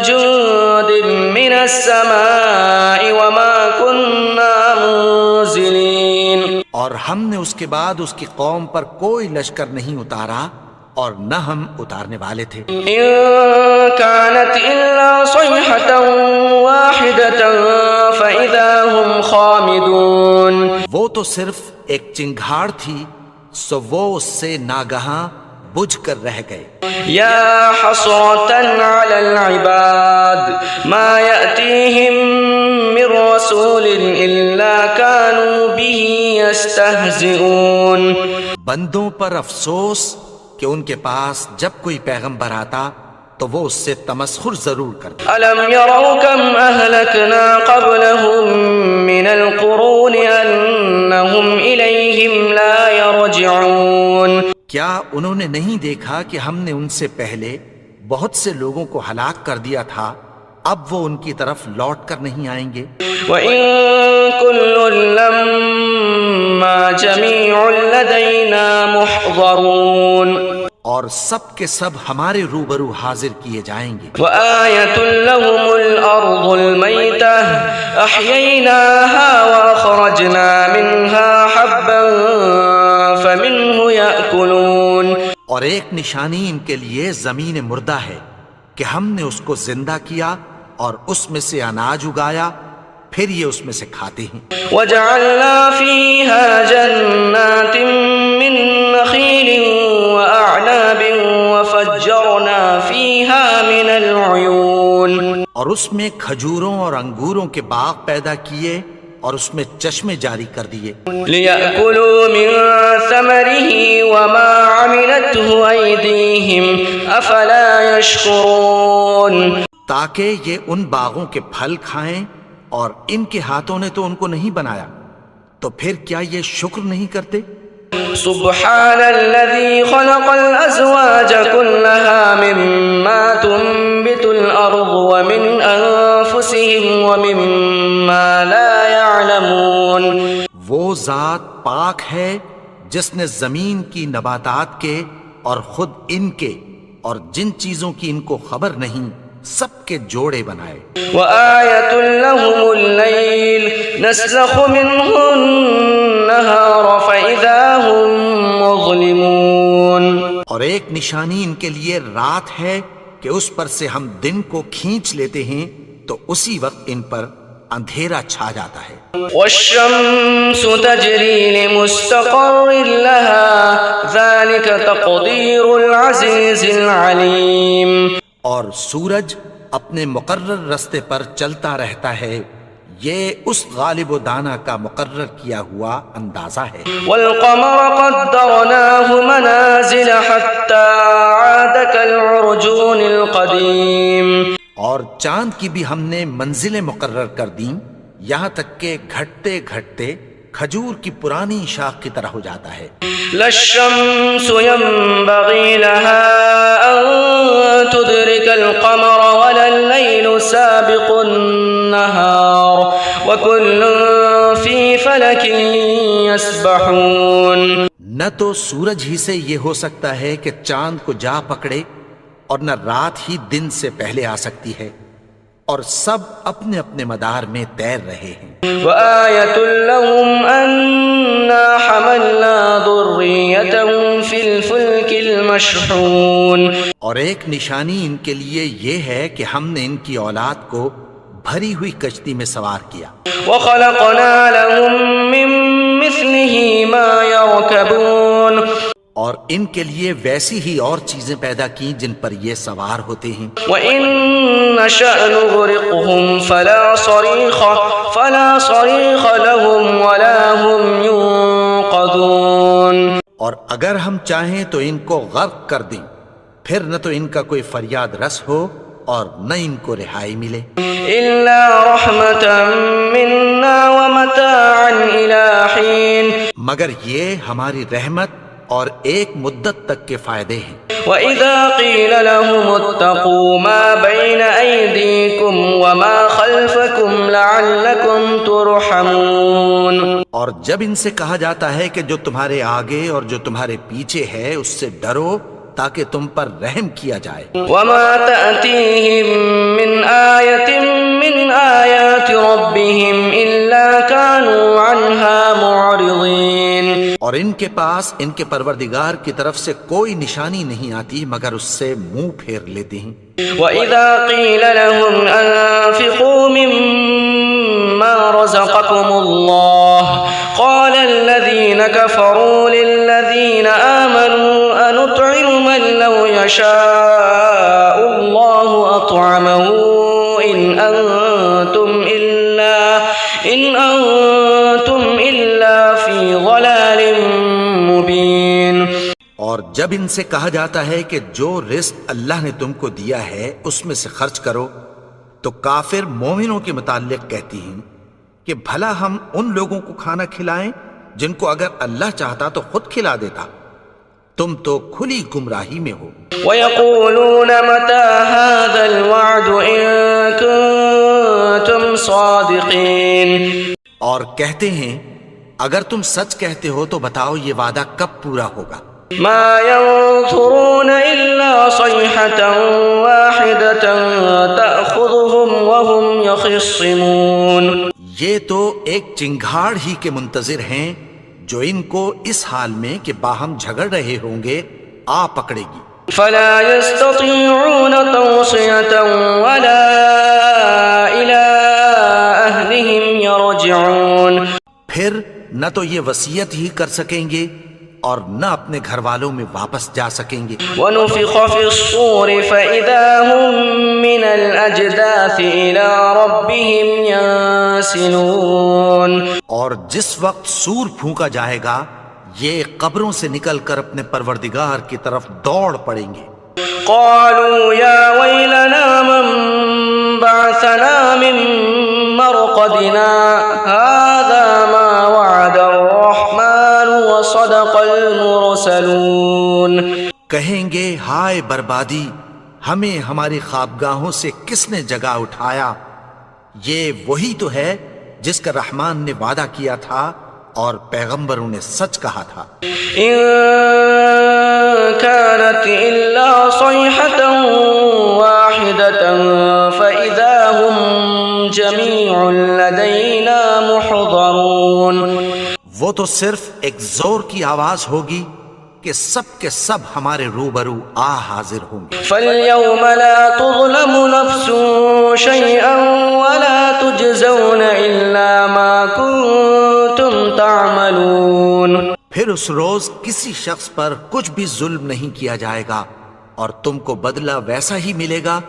جند من السماء وما كنا منزلين. اور ہم نے اس کے بعد اس کی قوم پر کوئی لشکر نہیں اتارا اور نہ ہم اتارنے والے تھے. إن كانت إلا صيحة واحدة فإذا هم خامدون. وہ تو صرف ایک چنگھاڑ تھی سو وہ اس سے ناگہاں بجھ کر رہ گئے. يا حسرة على العباد ما يأتيهم من رسول إلا كانوا به يستهزئون. بندوں پر افسوس کہ ان کے پاس جب کوئی پیغمبر آتا تو وہ اس سے تمسخر ضرور کرتے. ألم يروا كم أهلكنا قبلهم من القرون أنهم إليهم لا يرجعون. کیا انہوں نے نہیں دیکھا کہ ہم نے ان سے پہلے بہت سے لوگوں کو ہلاک کر دیا تھا اب وہ ان کی طرف لوٹ کر نہیں آئیں گے. وَإِن كُلٌّ لَّمَّا جَمِيعٌ لَّدَيْنَا مُحْضَرُونَ. اور سب کے سب ہمارے روبرو حاضر کیے جائیں گے. وَآيَةٌ لَّهُمُ الْأَرْضُ الْمَيْتَةُ أَحْيَيْنَاهَا وَأَخْرَجْنَا مِنْهَا حَبًّا فَمِنْهُ يَأْكُلُونَ. اور ایک نشانی ان کے لیے زمین مردہ ہے کہ ہم نے اس کو زندہ کیا اور اس میں سے اناج اگایا پھر یہ اس میں سے کھاتے ہیں. وَجَعَلْنَا فِيهَا جَنَّاتٍ مِّن نَّخِيلٍ وَأَعْنَابٍ وَفَجَّرْنَا فِيهَا مِنَ الْعُيُونِ. اور اس میں کھجوروں اور انگوروں کے باغ پیدا کیے اور اس میں چشمے جاری کر دیے. لِيَأْكُلُوا مِن ثَمَرِهِ وَمَا عَمِلَتْهُ أَيْدِيهِمْ أَفَلَا يَشْكُرُونَ. تاکہ یہ ان باغوں کے پھل کھائیں اور ان کے ہاتھوں نے تو ان کو نہیں بنایا تو پھر کیا یہ شکر نہیں کرتے. سبحان الذي خلق الأزواج كلها مما تنبت الأرض ومن أنفسهم ومما لا يعلمون. وہ ذات پاک ہے جس نے زمین کی نباتات کے اور خود ان کے اور جن چیزوں کی ان کو خبر نہیں سب کے جوڑے بنائے. وآية لهم الليل نسلخ منه النهار فإذا هم مظلمون. اور ایک نشانی ان کے لیے رات ہے کہ اس پر سے ہم دن کو کھینچ لیتے ہیں تو اسی وقت ان پر اندھیرا چھا جاتا ہے. والشمس تجري لمستقر لها ذلك تقدير العزيز العليم. اور سورج اپنے مقرر رستے پر چلتا رہتا ہے یہ اس غالب و دانا کا مقرر کیا ہوا اندازہ ہے. والقمر قدرناه منازل حتى عاد كالعرجون القديم. اور چاند کی بھی ہم نے منزلیں مقرر کر دیں یہاں تک کہ گھٹتے گھٹتے کھجور کی پرانی شاخ کی طرح ہو جاتا ہے. لا الشمس ينبغي لها أن تدرك القمر ولا الليل سابق وكل في فلك يسبحون. نہ تو سورج ہی سے یہ ہو سکتا ہے کہ چاند کو جا پکڑے، اور نہ رات ہی دن سے پہلے آ سکتی ہے، اور سب اپنے اپنے مدار میں تیر رہے ہیں. وآية لهم أنا حملنا ذريتهم في الفلك المشحون. اور ایک نشانی ان کے لیے یہ ہے کہ ہم نے ان کی اولاد کو بھری ہوئی کشتی میں سوار کیا. وخلقنا لهم من مثله ما يركبون. اور ان کے لیے ویسی ہی اور چیزیں پیدا کی جن پر یہ سوار ہوتے ہیں. وَإِن نَّشَأْ نُغْرِقْهُمْ فَلَا صَرِيخَ لَهُمْ وَلَا هُمْ يُنقَذُونَ. اور اگر ہم چاہیں تو ان کو غرق کر دیں، پھر نہ تو ان کا کوئی فریاد رس ہو اور نہ ان کو رہائی ملے. إِلَّا رَحْمَةً مِّنَّا وَمَتَاعًا إِلَىٰ حِينٍ. مگر یہ ہماری رحمت اور ایک مدت تک کے فائدے ہیں. وَإِذَا قِيلَ لَهُمُ اتَّقُوا مَا بَيْنَ أَيْدِيكُمْ وَمَا خَلْفَكُمْ لَعَلَّكُمْ تُرْحَمُونَ. اور جب ان سے کہا جاتا ہے کہ جو تمہارے آگے اور جو تمہارے پیچھے ہے اس سے ڈرو تاکہ تم پر رحم کیا جائے. وَمَا تَأْتِيهِم مِّنْ آيَةٍ مِّنْ آيَاتِ رَبِّهِمْ إِلَّا كَانُوا عَنْهَا مُعْرِضِينَ. اور ان کے پاس ان کے پروردگار کی طرف سے کوئی نشانی نہیں آتی مگر اس سے منہ پھیر لیتے ہیں. وَإِذَا قِيلَ لَهُمْ أَنفِقُوا مِمَّا رَزَقَكُمُ اللَّهُ قَالَ الَّذِينَ كَفَرُوا لِلَّذِينَ آمَنُوا أَنُطْعِمُ مَن لَّوْ يَشَاءُ اللَّهُ أَطْعَمَهُ إِنْ أَنتُمْ إِلَّا فِي ضَلَالٍ مُّبِينٍ. اور جب ان سے کہا جاتا ہے کہ جو رزق اللہ نے تم کو دیا ہے اس میں سے خرچ کرو، تو کافر مومنوں کے متعلق کہتی ہیں کہ بھلا ہم ان لوگوں کو کھانا کھلائیں جن کو اگر اللہ چاہتا تو خود کھلا دیتا. تم تو کھلی گمراہی میں ہو. وَيَقُولُونَ مَتَىٰ هَٰذَا الْوَعْدُ إِن كُنتُمْ صَادِقِينَ. اور کہتے ہیں اگر تم سچ کہتے ہو تو بتاؤ یہ وعدہ کب پورا ہوگا. مَا يَنظُرُونَ إِلَّا صَيْحَةً وَاحِدَةً تَأْخُذُهُمْ وَهُمْ يَخِصِّمُونَ. یہ تو ایک چنگھاڑ ہی کے منتظر ہیں جو ان کو اس حال میں کہ باہم جھگڑ رہے ہوں گے آ پکڑے گی. فَلَا يَسْتَطِيعُونَ تَوْصِيَةً وَلَا إِلَىٰ أَهْلِهِمْ يَرْجِعُونَ. پھر نہ تو یہ وصیت ہی کر سکیں گے اور نہ اپنے گھر والوں میں واپس جا سکیں گے. وَنُفِخَ فِي الصُّورِ فَإِذَا هُم مِّنَ الْأَجْدَاثِ إِلَىٰ رَبِّهِمْ يَنسِلُونَ. اور جس وقت سور پھونکا جائے گا یہ قبروں سے نکل کر اپنے پروردگار کی طرف دوڑ پڑیں گے. قَالُوا يَا وَيْلَنَا مَن بَعَثَنَا مِن مَّرْقَدِنَا هَٰذَا مَا وَعَدَ الرَّحْمَٰنُ وَصَدَقَ الْمُرْسَلُونَ. کہیں گے ہائے بربادی، ہمیں ہماری خوابگاہوں سے کس نے جگا اٹھایا. یہ وہی تو ہے جس کا رحمان نے وعدہ کیا تھا اور پیغمبروں نے سچ کہا تھا. إِن كَانَتْ إِلَّا صَيْحَةً وَاحِدَةً فَإِذَا هُمْ جَمِيعٌ لَدَيْنَا مُحْضَرُونَ. وہ تو صرف ایک زور کی آواز ہوگی کہ سب کے سب ہمارے روبرو حاضر ہوں گے. فَالْيَوْمَ لَا تُظْلَمُ نَفْسٌ شَيْئًا وَلَا تُجْزَوْنَ إِلَّا مَا كُنتُمْ تَعْمَلُونَ. پھر اس روز کسی شخص پر کچھ بھی ظلم نہیں کیا جائے گا اور تم کو بدلہ ویسا ہی ملے گا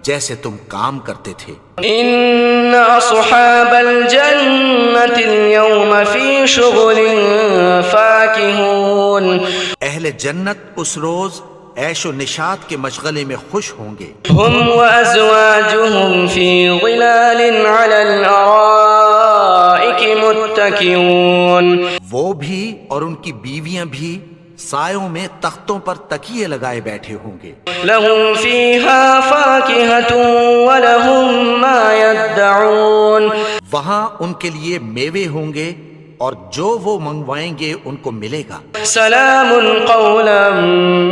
جیسے تم کام کرتے تھے. إِنَّ أَصْحَابَ الْجَنَّةِ الْيَوْمَ فِي شُغُلٍ فَاكِهُونَ. اہل جنت اس روز عیش و نشاط کے مشغلے میں خوش ہوں گے. هُمْ وَأَزْوَاجُهُمْ فِي ظِلَالٍ عَلَى الْأَرَائِكِ مُتَّكِئُونَ. وہ بھی اور ان کی بیویاں بھی سایوں میں تختوں پر تکیے لگائے بیٹھے ہوں گے. لَهُمْ فِيهَا فَاكِهَةٌ وَلَهُمْ مَا يَدَّعُونَ. وہاں ان کے لیے میوے ہوں گے اور جو وہ منگوائیں گے ان کو ملے گا۔ سلام قولا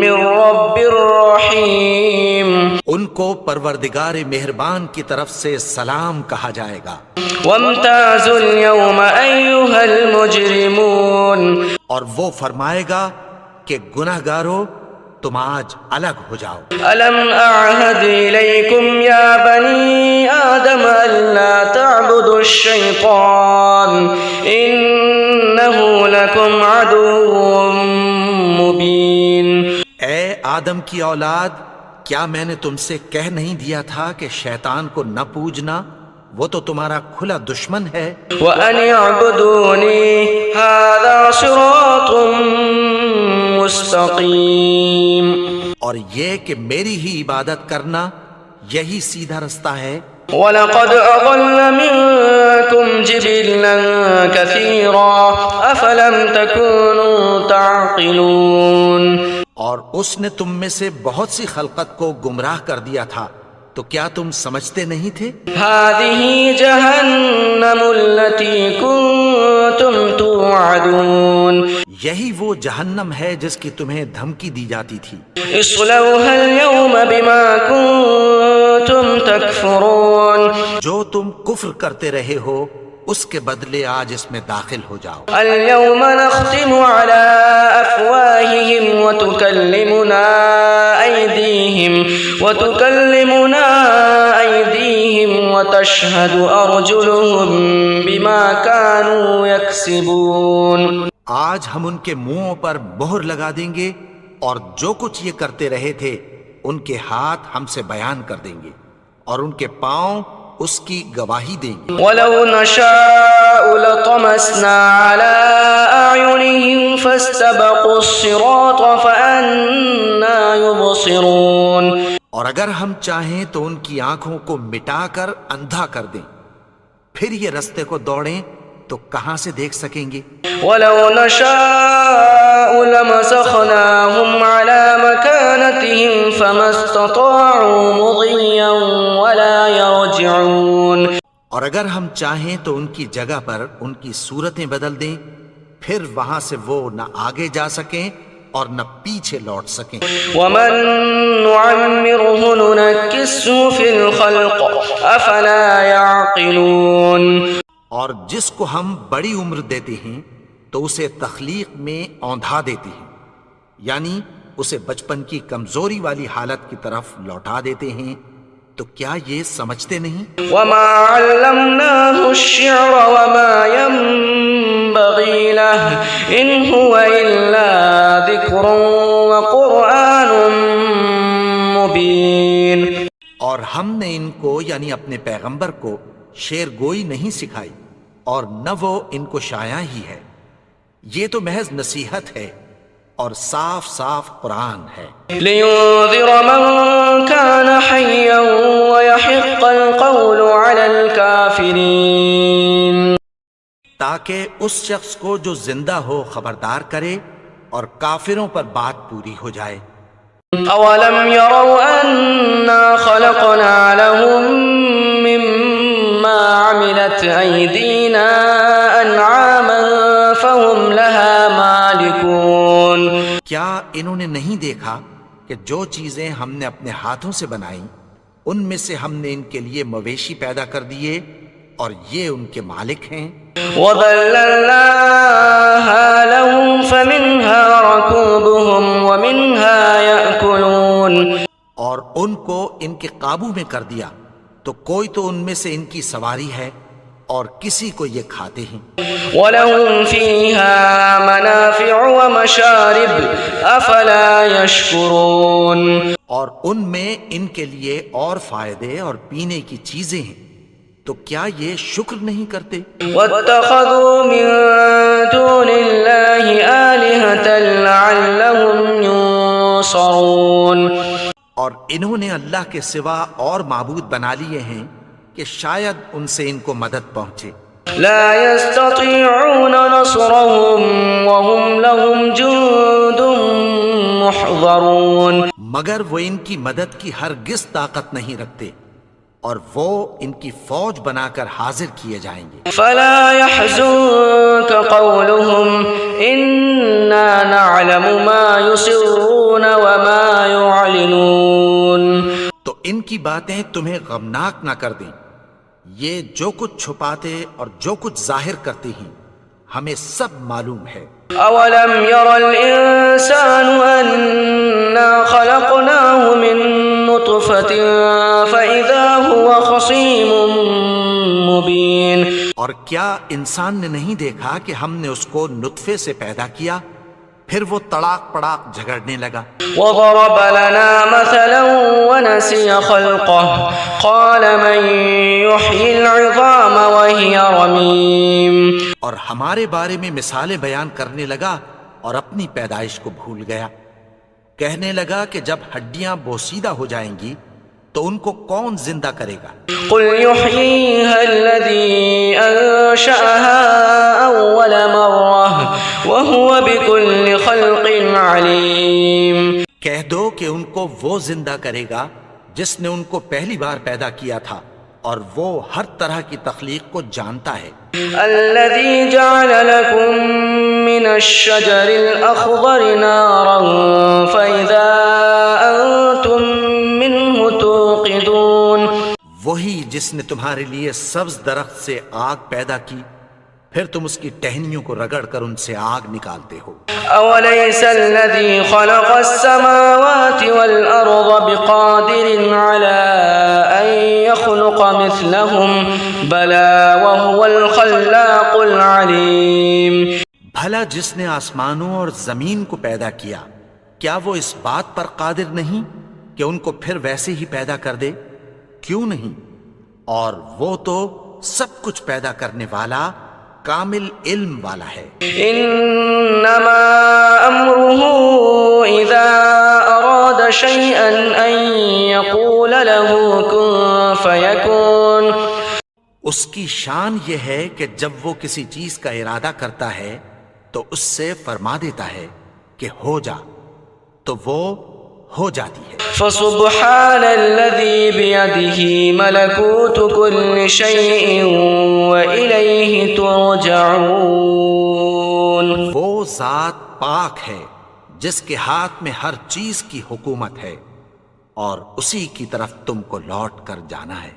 من رب رحیم، ان کو پروردگار مہربان کی طرف سے سلام کہا جائے گا۔ وامتازوا اليوم ایھا المجرمون، اور وہ فرمائے گا کہ گناہگارو تم آج الگ ہو جاؤ۔ الم اعہد الیکم یا بنی آدم الا تعبدوا الشیطان انہ لکم عدو مبین۔ اے آدم کی اولاد، کیا میں نے تم سے کہہ نہیں دیا تھا کہ شیطان کو نہ پوجنا، وہ تو تمہارا کھلا دشمن ہے۔ وَأَنِ اعْبُدُونِي هَذَا صِرَاطٌ مُسْتَقِيمٌ، اور یہ کہ میری ہی عبادت کرنا یہی سیدھا رستہ ہے۔ وَلَقَدْ أَضَلَّ مِنكُمْ جِبِلًّا كَثِيرًا أَفَلَمْ تَكُونُوا تَعْقِلُونَ، اور اس نے تم میں سے بہت سی خلقت کو گمراہ کر دیا تھا، تو کیا تم سمجھتے نہیں تھے؟ هَذِهِ جَهَنَّمُ الَّتِي كُنتُمْ تُوعَدُونَ، یہی وہ جہنم ہے جس کی تمہیں دھمکی دی جاتی تھی۔ اصْلَوْهَا الْيَوْمَ بِمَا كُنتُمْ تَكْفُرُونَ، جو تم کفر کرتے رہے ہو اس کے بدلے آج اس میں داخل ہو جاؤ۔ اليوم نختم على أفواههم وتكلمنا أيديهم وتشهد أرجلهم بما كانوا يكسبون، آج ہم ان کے منہوں پر مہر لگا دیں گے اور جو کچھ یہ کرتے رہے تھے ان کے ہاتھ ہم سے بیان کر دیں گے اور ان کے پاؤں اس کی گواہی دیں گے۔ ولو نشاء لطمسنا على أعينهم فاستبقوا الصراط فأنى يبصرون، اور اگر ہم چاہیں تو ان کی آنکھوں کو مٹا کر اندھا کر دیں، پھر یہ رستے کو دوڑیں تو کہاں سے دیکھ سکیں گے۔ ولو نشاء لمسخناهم على مكانتهم فما استطاعوا مضيا ولا يرجعون، اور اگر ہم چاہیں تو ان کی جگہ پر ان کی صورتیں بدل دیں، پھر وہاں سے وہ نہ آگے جا سکیں اور نہ پیچھے لوٹ سکیں۔ ومن نعمره ننكسه في الخلق افلا يعقلون، اور جس کو ہم بڑی عمر دیتے ہیں تو اسے تخلیق میں اوندھا دیتے ہیں، یعنی اسے بچپن کی کمزوری والی حالت کی طرف لوٹا دیتے ہیں، تو کیا یہ سمجھتے نہیں؟ وما علمناه الشعر وما ينبغي له ان هو الا ذكر وقرآن مبين، اور ہم نے ان کو یعنی اپنے پیغمبر کو شعر گوئی نہیں سکھائی اور نہ وہ ان کو شایع ہی ہے، یہ تو محض نصیحت ہے اور صاف صاف قرآن ہے۔ لينذر من كان حيا ويحق القول على الكافرين، تاکہ اس شخص کو جو زندہ ہو خبردار کرے اور کافروں پر بات پوری ہو جائے۔ اولم يروا انا خلقنا لهم مما عملت ايدينا انعاما فهم لها مالكون، کیا انہوں نے نہیں دیکھا کہ جو چیزیں ہم نے اپنے ہاتھوں سے بنائیں ان میں سے ہم نے ان کے لیے مویشی پیدا کر دیے اور یہ ان کے مالک ہیں۔ وَظَلَّلْنَاهَا لَهُمْ فَمِنْهَا رَكُوبُهُمْ وَمِنْهَا يَأْكُلُونَ، اور ان کو ان کے قابو میں کر دیا تو کوئی تو ان میں سے ان کی سواری ہے اور کسی کو یہ کھاتے ہیں۔ وَلَهُمْ فِيهَا مَنَافِعُ وَمَشَارِبُ أَفَلَا يَشْكُرُونَ، اور ان میں ان کے لیے اور فائدے اور پینے کی چیزیں ہیں، تو کیا یہ شکر نہیں کرتے؟ وَاتَّخَذُوا مِن دُونِ اللَّهِ آلِهَةً لَعَلَّهُمْ يُنصَرُونَ، اور انہوں نے اللہ کے سوا اور معبود بنا لیے ہیں کہ شاید ان سے ان کو مدد پہنچے۔ لا يستطيعون نصرهم وهم لهم جند محضرون، مگر وہ ان کی مدد کی ہرگز طاقت نہیں رکھتے اور وہ ان کی فوج بنا کر حاضر کیے جائیں گے۔ فلا يحزنك قولهم إنا نعلم ما يسرون وما يعلنون۔ تو ان کی باتیں تمہیں غمناک نہ کر دیں، یہ جو کچھ چھپاتے اور جو کچھ ظاہر کرتے ہیں ہمیں سب معلوم ہے۔ أولم ير الإنسان أنا خلقناه من نطفة فإذا هو خصيم مبين۔ اور کیا انسان نے نہیں دیکھا کہ ہم نے اس کو نطفے سے پیدا کیا، پھر وہ تڑاک پڑاک جھگڑنے لگا۔ وضرب لنا مثلا ونسي خلقه قال من يحيي العظام وهي رميم۔ اور ہمارے بارے میں مثالیں بیان کرنے لگا اور اپنی پیدائش کو بھول گیا، کہنے لگا کہ جب ہڈیاں بوسیدہ ہو جائیں گی تو ان کو کون زندہ کرے گا؟ قل يحييها الذي أنشأها أول مرة وهو بكل خلق عليم۔ کہہ دو کہ ان کو وہ زندہ کرے گا جس نے ان کو پہلی بار پیدا کیا تھا اور وہ ہر طرح کی تخلیق کو جانتا ہے۔ الذي جعل لكم من الشجر الأخضر نارا فإذا أنتم منه توقدون۔ وہی جس نے تمہارے لیے سبز درخت سے آگ پیدا کی، پھر تم اس کی ٹہنیوں کو رگڑ کر ان سے آگ نکالتے ہو۔ أوليس الذي خلق السماوات والأرض بقادر على أن يخلق مثلهم بلى وهو الخلاق العليم۔ بھلا جس نے آسمانوں اور زمین کو پیدا کیا، کیا وہ اس بات پر قادر نہیں کہ ان کو پھر ویسے ہی پیدا کر دے؟ کیوں نہیں؟ اور وہ تو سب کچھ پیدا کرنے والا، کامل علم والا ہے۔ انما امره اذا اراد شيئا ان يقول له كن فيكون۔ اس کی شان یہ ہے کہ جب وہ کسی چیز کا ارادہ کرتا ہے تو اس سے فرما دیتا ہے کہ ہو جا، تو وہ ہو جاتی ہے۔ فسبحان الذي بيده ملكوت كل شيء وإليه ترجعون۔ وہ ذات پاک ہے جس کے ہاتھ میں ہر چیز کی حکومت ہے اور اسی کی طرف تم کو لوٹ کر جانا ہے۔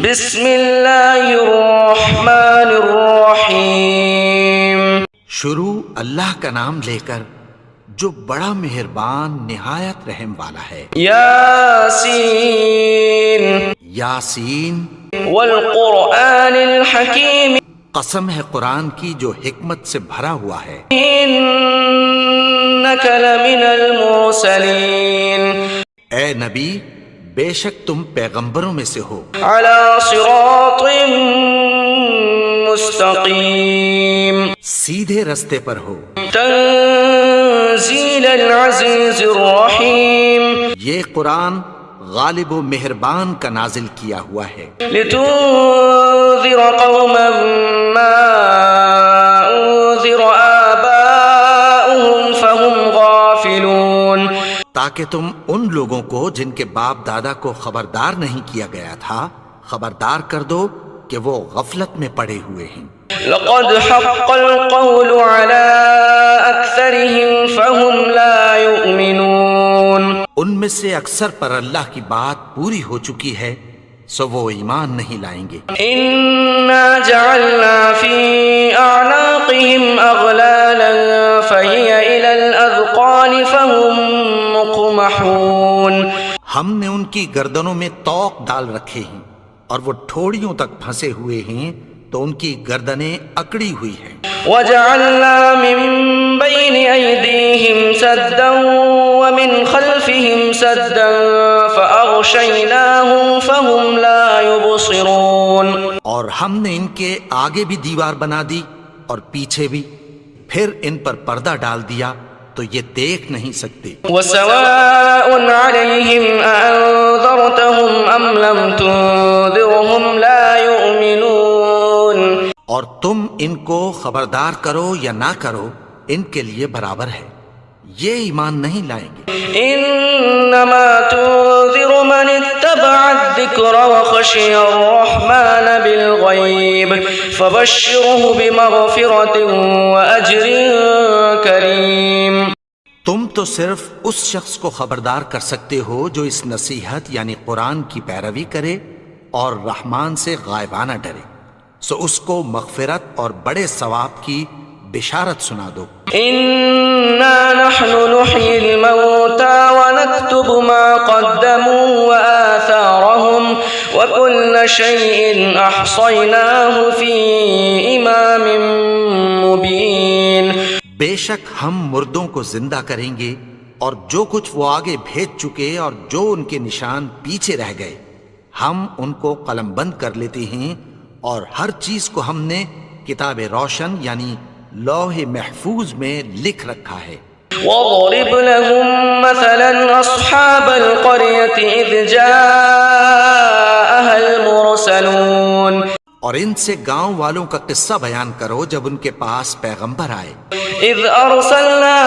بسم اللہ الرحمن الرحیم۔ شروع اللہ کا نام لے کر جو بڑا مہربان نہایت رحم والا ہے۔ یاسین، یاسین، والقرآن الحکیم، قسم ہے قرآن کی جو حکمت سے بھرا ہوا ہے۔ انک لمن المرسلین، اے نبی بے شک تم پیغمبروں میں سے ہو۔ علی صراط مستقیم، سیدھے رستے پر ہو۔ تنزیل العزیز الرحیم، یہ قرآن غالب و مہربان کا نازل کیا ہوا ہے۔ لتنذر قوما ما انذر آباؤهم فهم غافلون، تاکہ تم ان لوگوں کو جن کے باپ دادا کو خبردار نہیں کیا گیا تھا خبردار کر دو کہ وہ غفلت میں پڑے ہوئے ہیں۔ لقد حق القول على أكثرهم فهم لا يؤمنون، ان میں سے اکثر پر اللہ کی بات پوری ہو چکی ہے سو وہ ایمان نہیں لائیں گے۔ إنا جعلنا في أعناقهم أغلالا فهي إلى الأذقان فهم مقمحون، ہم نے ان کی گردنوں میں طوق ڈال رکھے ہیں اور وہ ٹھوڑیوں تک پھنسے ہوئے ہیں تو ان کی گردنیں اکڑی ہوئی ہیں۔ وجعلنا من بين أيديهم سدا ومن خلفهم سدا فأغشيناهم فهم لا يبصرون، اور ہم نے ان کے آگے بھی دیوار بنا دی اور پیچھے بھی، پھر ان پر پردہ ڈال دیا تو یہ دیکھ نہیں سکتے۔ وسواء عليهم أأنذرتهم أم لم تنذرهم لا يؤمنون، اور تم ان کو خبردار کرو یا نہ کرو ان کے لیے برابر ہے، یہ ایمان نہیں لائیں گے۔ انما تنذر من اتبع الذکر وخشی الرحمن بالغیب فبشره بمغفرة واجر کریم۔ تم تو صرف اس شخص کو خبردار کر سکتے ہو جو اس نصیحت یعنی قرآن کی پیروی کرے اور رحمان سے غائبانہ ڈرے، سو اس کو مغفرت اور بڑے ثواب کی بشارت سنا دو۔ انا نحن نحيي الموتى ونكتب ما قدموا وآثارهم وكل شيء احصيناه في امام مبين۔ بے شک ہم مردوں کو زندہ کریں گے اور جو کچھ وہ آگے بھیج چکے اور جو ان کے نشان پیچھے رہ گئے ہم ان کو قلم بند کر لیتے ہیں، اور ہر چیز کو ہم نے کتاب روشن یعنی لوح محفوظ میں لکھ رکھا ہے۔ وَاضْرِبْ لَهُمْ مَثَلًا أَصْحَابَ الْقَرْيَةِ إِذْ جَاءَهَا الْمُرْسَلُونَ، اور ان سے گاؤں والوں کا قصہ بیان کرو جب ان کے پاس پیغمبر آئے۔ إِذْ أَرْسَلْنَا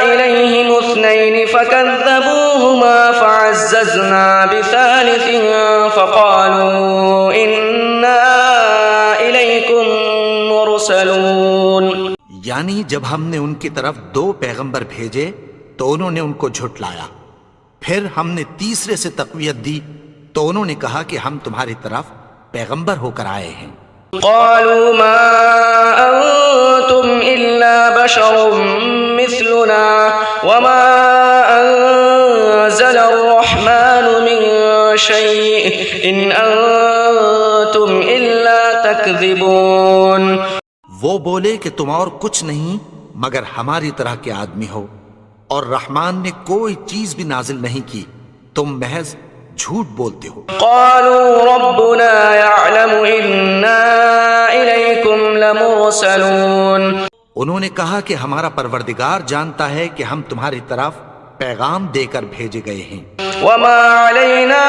إِلَيْهِمُ اثْنَيْنِ فَكَذَّبُوهُمَا فَعَزَّزْنَا بِثَالِثٍ فَقَالُوا إِنَّا إِلَيْكُمْ مُرْسَلُونَ۔ یعنی جب ہم نے ان کی طرف 2 پیغمبر بھیجے تو انہوں نے ان کو جھٹلایا، پھر ہم نے تیسرے سے تقویت دی تو انہوں نے کہا کہ ہم تمہاری طرف پیغمبر ہو کر آئے ہیں۔ قالوا ما انتم الا بشر مثلنا وما انزل الرحمن من شيء ان انتم الا تكذبون۔ وہ بولے کہ تم اور کچھ نہیں مگر ہماری طرح کے آدمی ہو، اور رحمان نے کوئی چیز بھی نازل نہیں کی، تم محض جھوٹ بولتے ہو۔ قالوا ربنا يعلم انا اليكم لمرسلون۔ انہوں نے کہا کہ ہمارا پروردگار جانتا ہے کہ ہم تمہاری طرف پیغام دے کر بھیجے گئے ہیں۔ وما علينا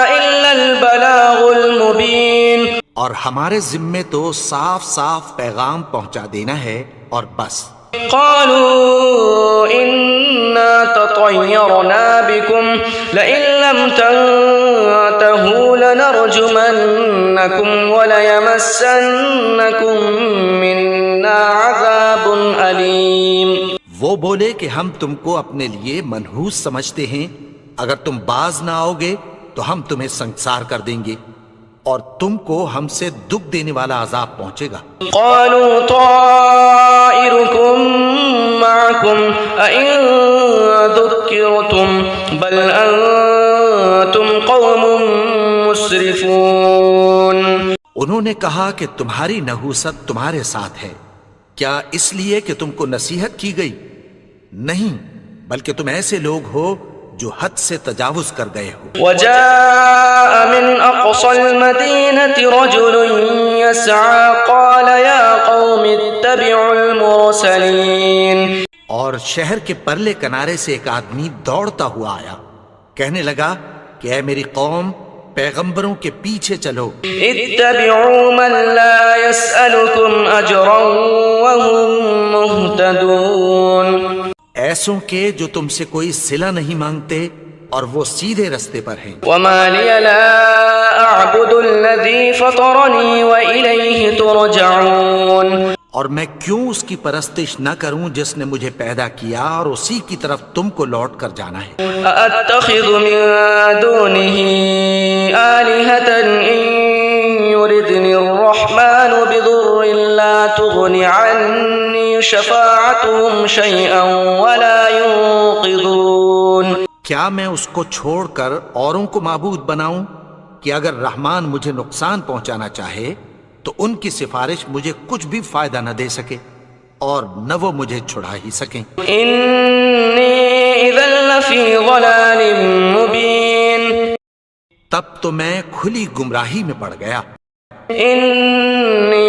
الا البلاغ المبين۔ اور ہمارے ذمے تو صاف صاف پیغام پہنچا دینا ہے اور بس۔ قالوا إنا تطيرنا بكم لئن لم تنتهوا لنرجمنكم وليمسنكم منا عذاب أليم۔ وہ بولے کہ ہم تم کو اپنے لیے منحوس سمجھتے ہیں، اگر تم باز نہ آؤ گے تو ہم تمہیں سنسار کر دیں گے اور تم کو ہم سے دکھ دینے والا عذاب پہنچے گا۔ قالوا طائركم معكم أئن ذكرتم بل أنتم قوم مسرفون۔ انہوں نے کہا کہ تمہاری نحوست تمہارے ساتھ ہے، کیا اس لیے کہ تم کو نصیحت کی گئی؟ نہیں، بلکہ تم ایسے لوگ ہو جو حد سے تجاوز کر گئے ہو۔ وجاء من أقصى المدينة رجل يسعى قال يا قوم اتبعوا المرسلين۔ اور شہر کے پرلے کنارے سے ایک آدمی دوڑتا ہوا آیا، کہنے لگا کہ اے میری قوم پیغمبروں کے پیچھے چلو۔ اتبعوا من لا يسألكم أجرا وهم مهتدون۔ ایسوں کے جو تم سے کوئی صلہ نہیں مانگتے اور وہ سیدھے رستے پر ہیں۔ وما لي لا أعبد الذي فطرني وإليه ترجعون۔ اور میں کیوں اس کی پرستش نہ کروں جس نے مجھے پیدا کیا اور اسی کی طرف تم کو لوٹ کر جانا ہے۔ أأتخذ من دونه آلهة إن يردني الرحمن بضر لا تغن عني شفاعتهم شيئا ولا ينقذون۔ کیا میں اس کو چھوڑ کر اوروں کو معبود بناؤں کہ اگر رحمان مجھے نقصان پہنچانا چاہے تو ان کی سفارش مجھے کچھ بھی فائدہ نہ دے سکے اور نہ وہ مجھے چھڑا ہی سکیں۔ إني إذا لفي ضلال مبين۔ تب تو میں کھلی گمراہی میں پڑ گیا۔ إني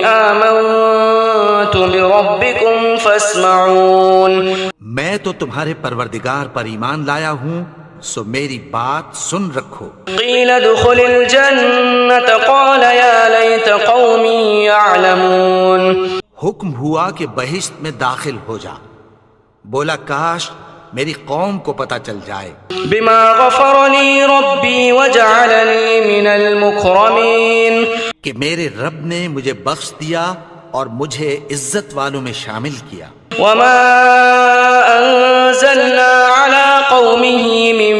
آمنت بربكم فاسمعون۔ میں تو تمہارے پروردگار پر ایمان لایا ہوں، سو میری بات سن رکھو۔ قيل ادخل الجنة قال يا ليت قومي يعلمون۔ حکم ہوا کہ بہشت میں داخل ہو جا، بولا کاش میری قوم کو پتہ چل جائے بما غفر لی ربی وجعلنی من المکرمین، کہ میرے رب نے مجھے بخش دیا اور مجھے عزت والوں میں شامل کیا۔ وما انزلنا على قومه من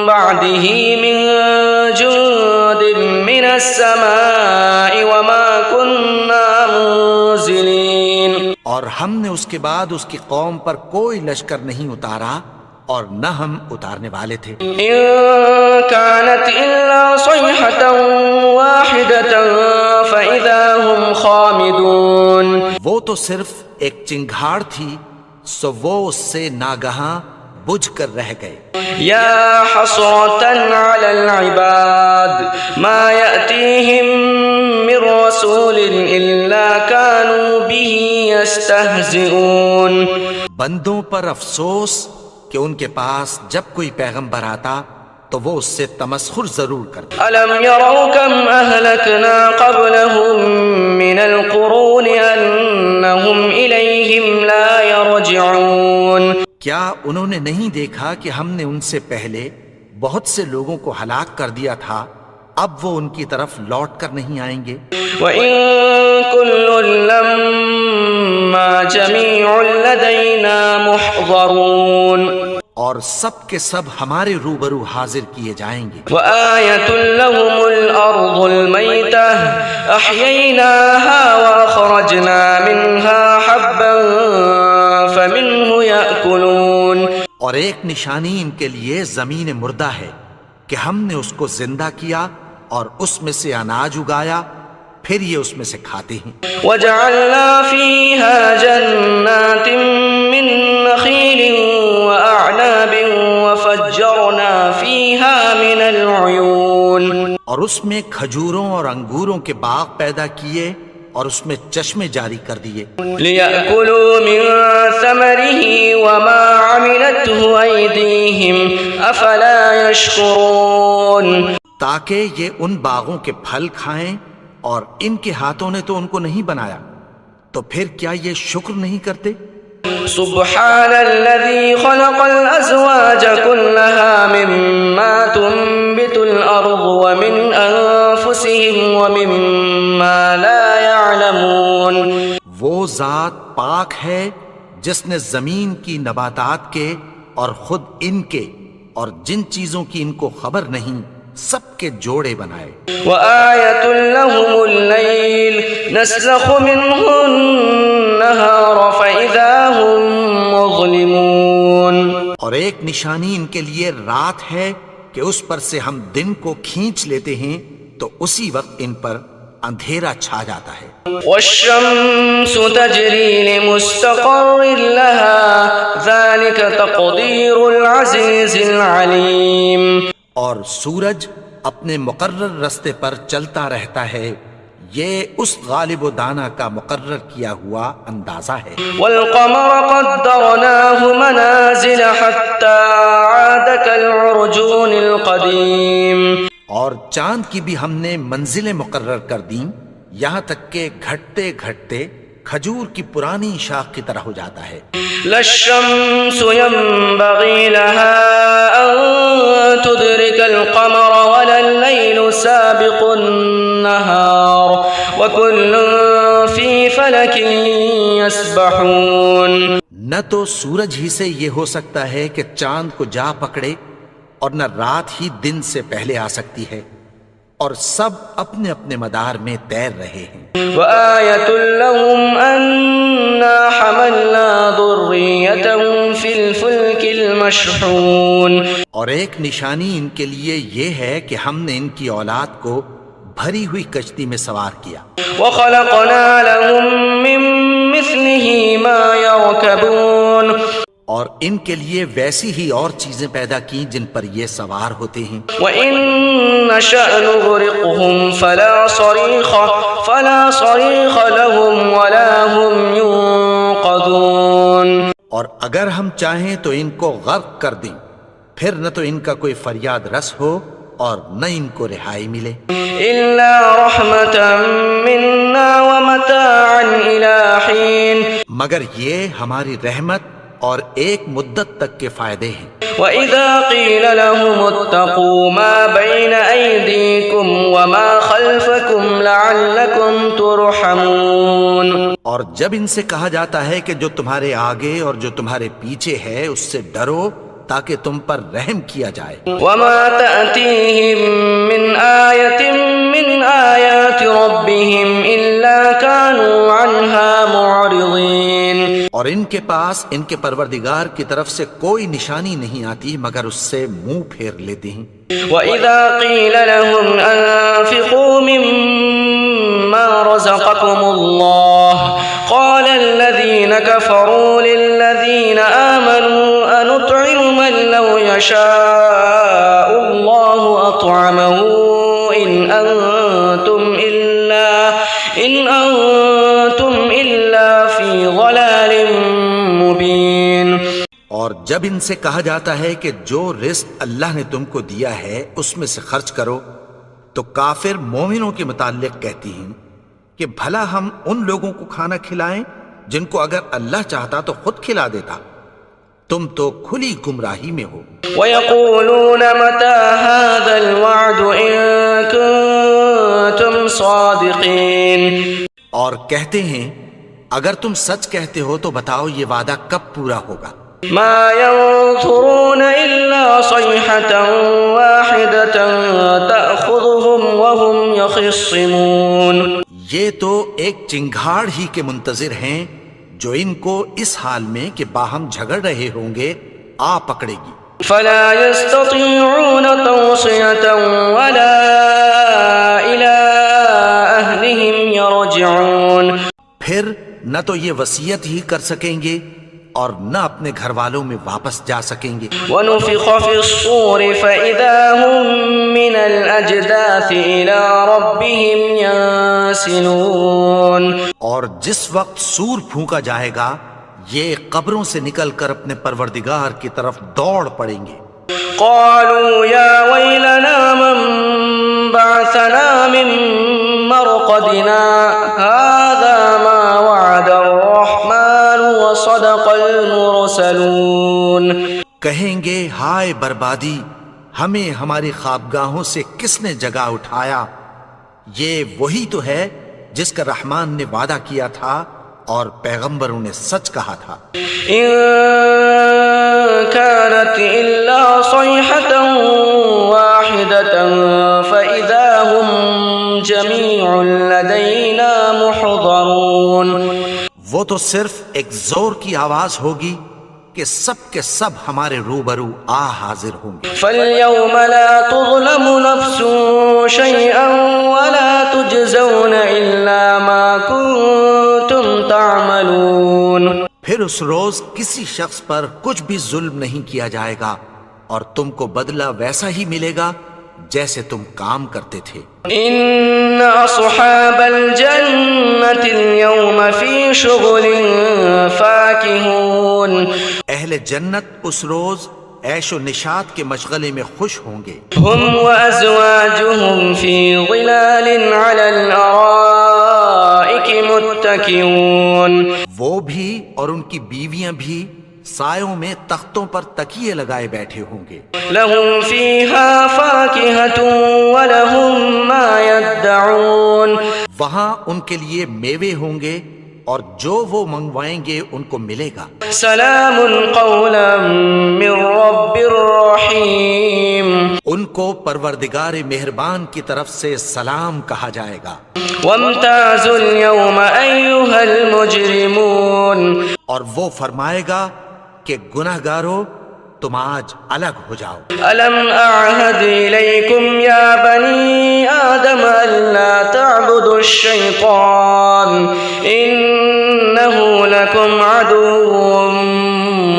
بعده من جند من السماء وما كنا منزلين، اور ہم نے اس کے بعد اس کی قوم پر کوئی لشکر نہیں اتارا اور نہ ہم اتارنے والے تھے۔ إن كانت إلا صيحة واحدة فإذا هم خامدون، وہ تو صرف ایک چنگھاڑ تھی سو وہ اس سے ناگہاں بجھ کر رہ گئے۔ يا حسرة على العباد ما يأتيهم من رسول إلا كانوا به يستهزئون، بندوں پر افسوس کہ ان کے پاس جب کوئی پیغمبر آتا تو وہ اس سے تمسخر ضرور کرتے۔ ألم يروا كم أهلكنا قبلهم من القرون أنهم إليهم لا يرجعون، کیا انہوں نے نہیں دیکھا کہ ہم نے ان سے پہلے بہت سے لوگوں کو ہلاک کر دیا تھا، اب وہ ان کی طرف لوٹ کر نہیں آئیں گے؟ وَإِن كُلٌّ لَّمَّا جَمِيعٌ لَّدَيْنَا مُحْضَرُونَ، اور سب کے سب ہمارے روبرو حاضر کیے جائیں گے۔ وَآيَةٌ لَّهُمُ الْأَرْضُ الْمَيْتَةُ أَحْيَيْنَاهَا وَأَخْرَجْنَا مِنْهَا حَبًّا فَمِنْهُ يَأْكُلُونَ، اور ایک نشانی ان کے لیے زمین مردہ ہے کہ ہم نے اس کو زندہ کیا اور اس میں سے اناج اگایا، پھر یہ اس میں سے کھاتے ہیں۔ وَجَعَلْنَا فِيهَا جَنَّاتٍ مِّن نَّخِيلٍ وَأَعْنَابٍ وَفَجَّرْنَا فِيهَا مِنَ الْعُيُونِ، اور اس میں کھجوروں اور انگوروں کے باغ پیدا کیے اور اس میں چشمے جاری کر دیے۔ لِيَأْكُلُوا مِن ثَمَرِهِ وَمَا عَمِلَتْهُ أَيْدِيهِمْ أَفَلَا يَشْكُرُونَ، تاکہ یہ ان باغوں کے پھل کھائیں اور ان کے ہاتھوں نے تو ان کو نہیں بنایا، تو پھر کیا یہ شکر نہیں کرتے؟ سبحان الذي خلق الأزواج كلها مما تنبت الأرض ومن أنفسهم ومما لا يعلمون، وہ ذات پاک ہے جس نے زمین کی نباتات کے اور خود ان کے اور جن چیزوں کی ان کو خبر نہیں سب کے جوڑے بنائے۔ وآية لهم الليل نسلخ منه النهار فإذا هم مظلمون، اور ایک نشانی ان کے لیے رات ہے کہ اس پر سے ہم دن کو کھینچ لیتے ہیں تو اسی وقت ان پر اندھیرا چھا جاتا ہے۔ والشمس تجري لمستقر لها ذلك تقدير العزيز العليم، اور سورج اپنے مقرر رستے پر چلتا رہتا ہے، یہ اس غالب و دانا کا مقرر کیا ہوا اندازہ ہے۔ والقمر قدرناه منازل حتى عاد كالعرجون القديم، اور چاند کی بھی ہم نے منزلیں مقرر کر دیں یہاں تک کہ گھٹتے گھٹتے کھجور کی پرانی شاخ کی طرح ہو جاتا ہے۔ لا الشمس ينبغي لها أن تدرك القمر ولا الليل سابق النهار وكل في فلك يسبحون، نہ تو سورج ہی سے یہ ہو سکتا ہے کہ چاند کو جا پکڑے اور نہ رات ہی دن سے پہلے آ سکتی ہے، اور سب اپنے اپنے مدار میں تیر رہے ہیں۔ وآية لهم أنا حملنا ذريتهم في الفلك المشحون، اور ایک نشانی ان کے لیے یہ ہے کہ ہم نے ان کی اولاد کو بھری ہوئی کشتی میں سوار کیا۔ وخلقنا لهم من مثله ما يركبون، اور ان کے لیے ویسی ہی اور چیزیں پیدا کی جن پر یہ سوار ہوتے ہیں۔ وَإِن نَّشَأْ نُغْرِقْهُمْ فَلَا صَرِيخَ لَهُمْ وَلَا هُمْ يُنقَذُونَ، اور اگر ہم چاہیں تو ان کو غرق کر دیں، پھر نہ تو ان کا کوئی فریاد رس ہو اور نہ ان کو رہائی ملے۔ إِلَّا رَحْمَةً مِّنَّا وَمَتَاعًا إِلَىٰ حِينٍ، مگر یہ ہماری رحمت اور ایک مدت تک کے فائدے ہیں۔ وَإِذَا قِيلَ لَهُمُ اتَّقُوا مَا بَيْنَ أَيْدِيكُمْ وَمَا خَلْفَكُمْ لَعَلَّكُمْ تُرْحَمُونَ، اور جب ان سے کہا جاتا ہے کہ جو تمہارے آگے اور جو تمہارے پیچھے ہے اس سے ڈرو تاکہ تم پر رحم کیا جائے۔ وَمَا تَأْتِيهِم مِّنْ آيَةٍ مِّنْ آيَاتِ رَبِّهِمْ إِلَّا كَانُوا عَنْهَا مُعْرِضِينَ، اور ان کے پاس ان کے پروردگار کی طرف سے کوئی نشانی نہیں آتی مگر اس سے منہ پھیر لیتے ہیں۔ وَإِذَا قِيلَ لَهُمْ أَنفِقُوا مِمَّا رَزَقَكُمُ اللَّهُ قَالَ الَّذِينَ كَفَرُوا لِلَّذِينَ آمَنُوا أَنُطْعِمُ مَن لَّوْ يَشَاءُ اللَّهُ أَطْعَمَهُ إِنْ أَنتُمْ إِلَّا فِي ضَلَالٍ مُّبِينٍ۔ اور جب ان سے کہا جاتا ہے کہ جو رزق اللہ نے تم کو دیا ہے اس میں سے خرچ کرو، تو کافر مومنوں کے متعلق کہتی ہیں کہ بھلا ہم ان لوگوں کو کھانا کھلائیں جن کو اگر اللہ چاہتا تو خود کھلا دیتا، تم تو کھلی گمراہی میں ہو۔ وَيَقُولُونَ مَتَى هَذَا الْوَعْدُ إِن كُنتُمْ صَادِقِينَ، اور کہتے ہیں اگر تم سچ کہتے ہو تو بتاؤ یہ وعدہ کب پورا ہوگا۔ مَا يَنظُرُونَ إِلَّا صَيْحَةً وَاحِدَةً تَأْخُذُهُمْ وَهُمْ يَخِصِّمُونَ، یہ تو ایک چنگھاڑ ہی کے منتظر ہیں جو ان کو اس حال میں کہ باہم جھگڑ رہے ہوں گے آ پکڑے گی۔ فَلَا يَسْتَطِيعُونَ تَوْصِيَةً وَلَا إِلَىٰ أَهْلِهِمْ يَرْجِعُونَ، پھر نہ تو یہ وصیت ہی کر سکیں گے اور نہ اپنے گھر والوں میں واپس جا سکیں گے۔ وَنُفِخَ فِي الصُّورِ فَإِذَا هُم مِّنَ الْأَجْدَاثِ إِلَىٰ رَبِّهِمْ يَنسِلُونَ، اور جس وقت سور پھونکا جائے گا یہ قبروں سے نکل کر اپنے پروردگار کی طرف دوڑ پڑیں گے۔ قَالُوا يَا وَيْلَنَا مَن بَعَثَنَا مِن مَّرْقَدِنَا هَٰذَا مَا وَعَدَ الرَّحْمَٰنُ وَصَدَقَ الْمُرْسَلُونَ، کہیں گے ہائے بربادی، ہمیں ہماری خوابگاہوں سے کس نے جگا اٹھایا، یہ وہی تو ہے جس کا رحمان نے وعدہ کیا تھا اور پیغمبروں نے سچ کہا تھا۔ إِن كَانَتْ إِلَّا صَيْحَةً وَاحِدَةً فَإِذَا هُمْ جَمِيعٌ لَدَيْنَا مُحْضَرُونَ، وہ تو صرف ایک زور کی آواز ہوگی کہ سب کے سب ہمارے روبرو آ حاضر ہوں گے۔ فَالْيَوْمَ لَا تُظْلَمُ نَفْسٌ شَيْئًا وَلَا تُجْزَوْنَ إِلَّا مَا كُنتُمْ تَعْمَلُونَ، پھر اس روز کسی شخص پر کچھ بھی ظلم نہیں کیا جائے گا اور تم کو بدلہ ویسا ہی ملے گا جیسے تم کام کرتے تھے۔ إِنَّ أَصْحَابَ الْجَنَّةِ الْيَوْمَ فِي شُغُلٍ فَاكِهُونَ، اہل جنت اس روز عیش و نشاط کے مشغلے میں خوش ہوں گے۔ هُمْ وَأَزْوَاجُهُمْ فِي ظِلَالٍ عَلَى الْأَرَائِكِ مُتَّكِئُونَ، وہ بھی اور ان کی بیویاں بھی سایوں میں تختوں پر تکیے لگائے بیٹھے ہوں گے۔ لَهُمْ فِيهَا فَاكِهَةٌ وَلَهُمْ مَا يَدَّعُونَ، وہاں ان کے لیے میوے ہوں گے اور جو وہ منگوائیں گے ان کو ملے گا۔ سلام قولا من رب الرحیم، ان کو پروردگار مہربان کی طرف سے سلام کہا جائے گا۔ وامتازوا اليوم ایھا المجرمون، اور وہ فرمائے گا کہ گنہگارو تم آج الگ ہو جاؤ۔ الم اعہد الیکم یا بنی آدم الا تعبدوا الشیطان انہ لکم عدو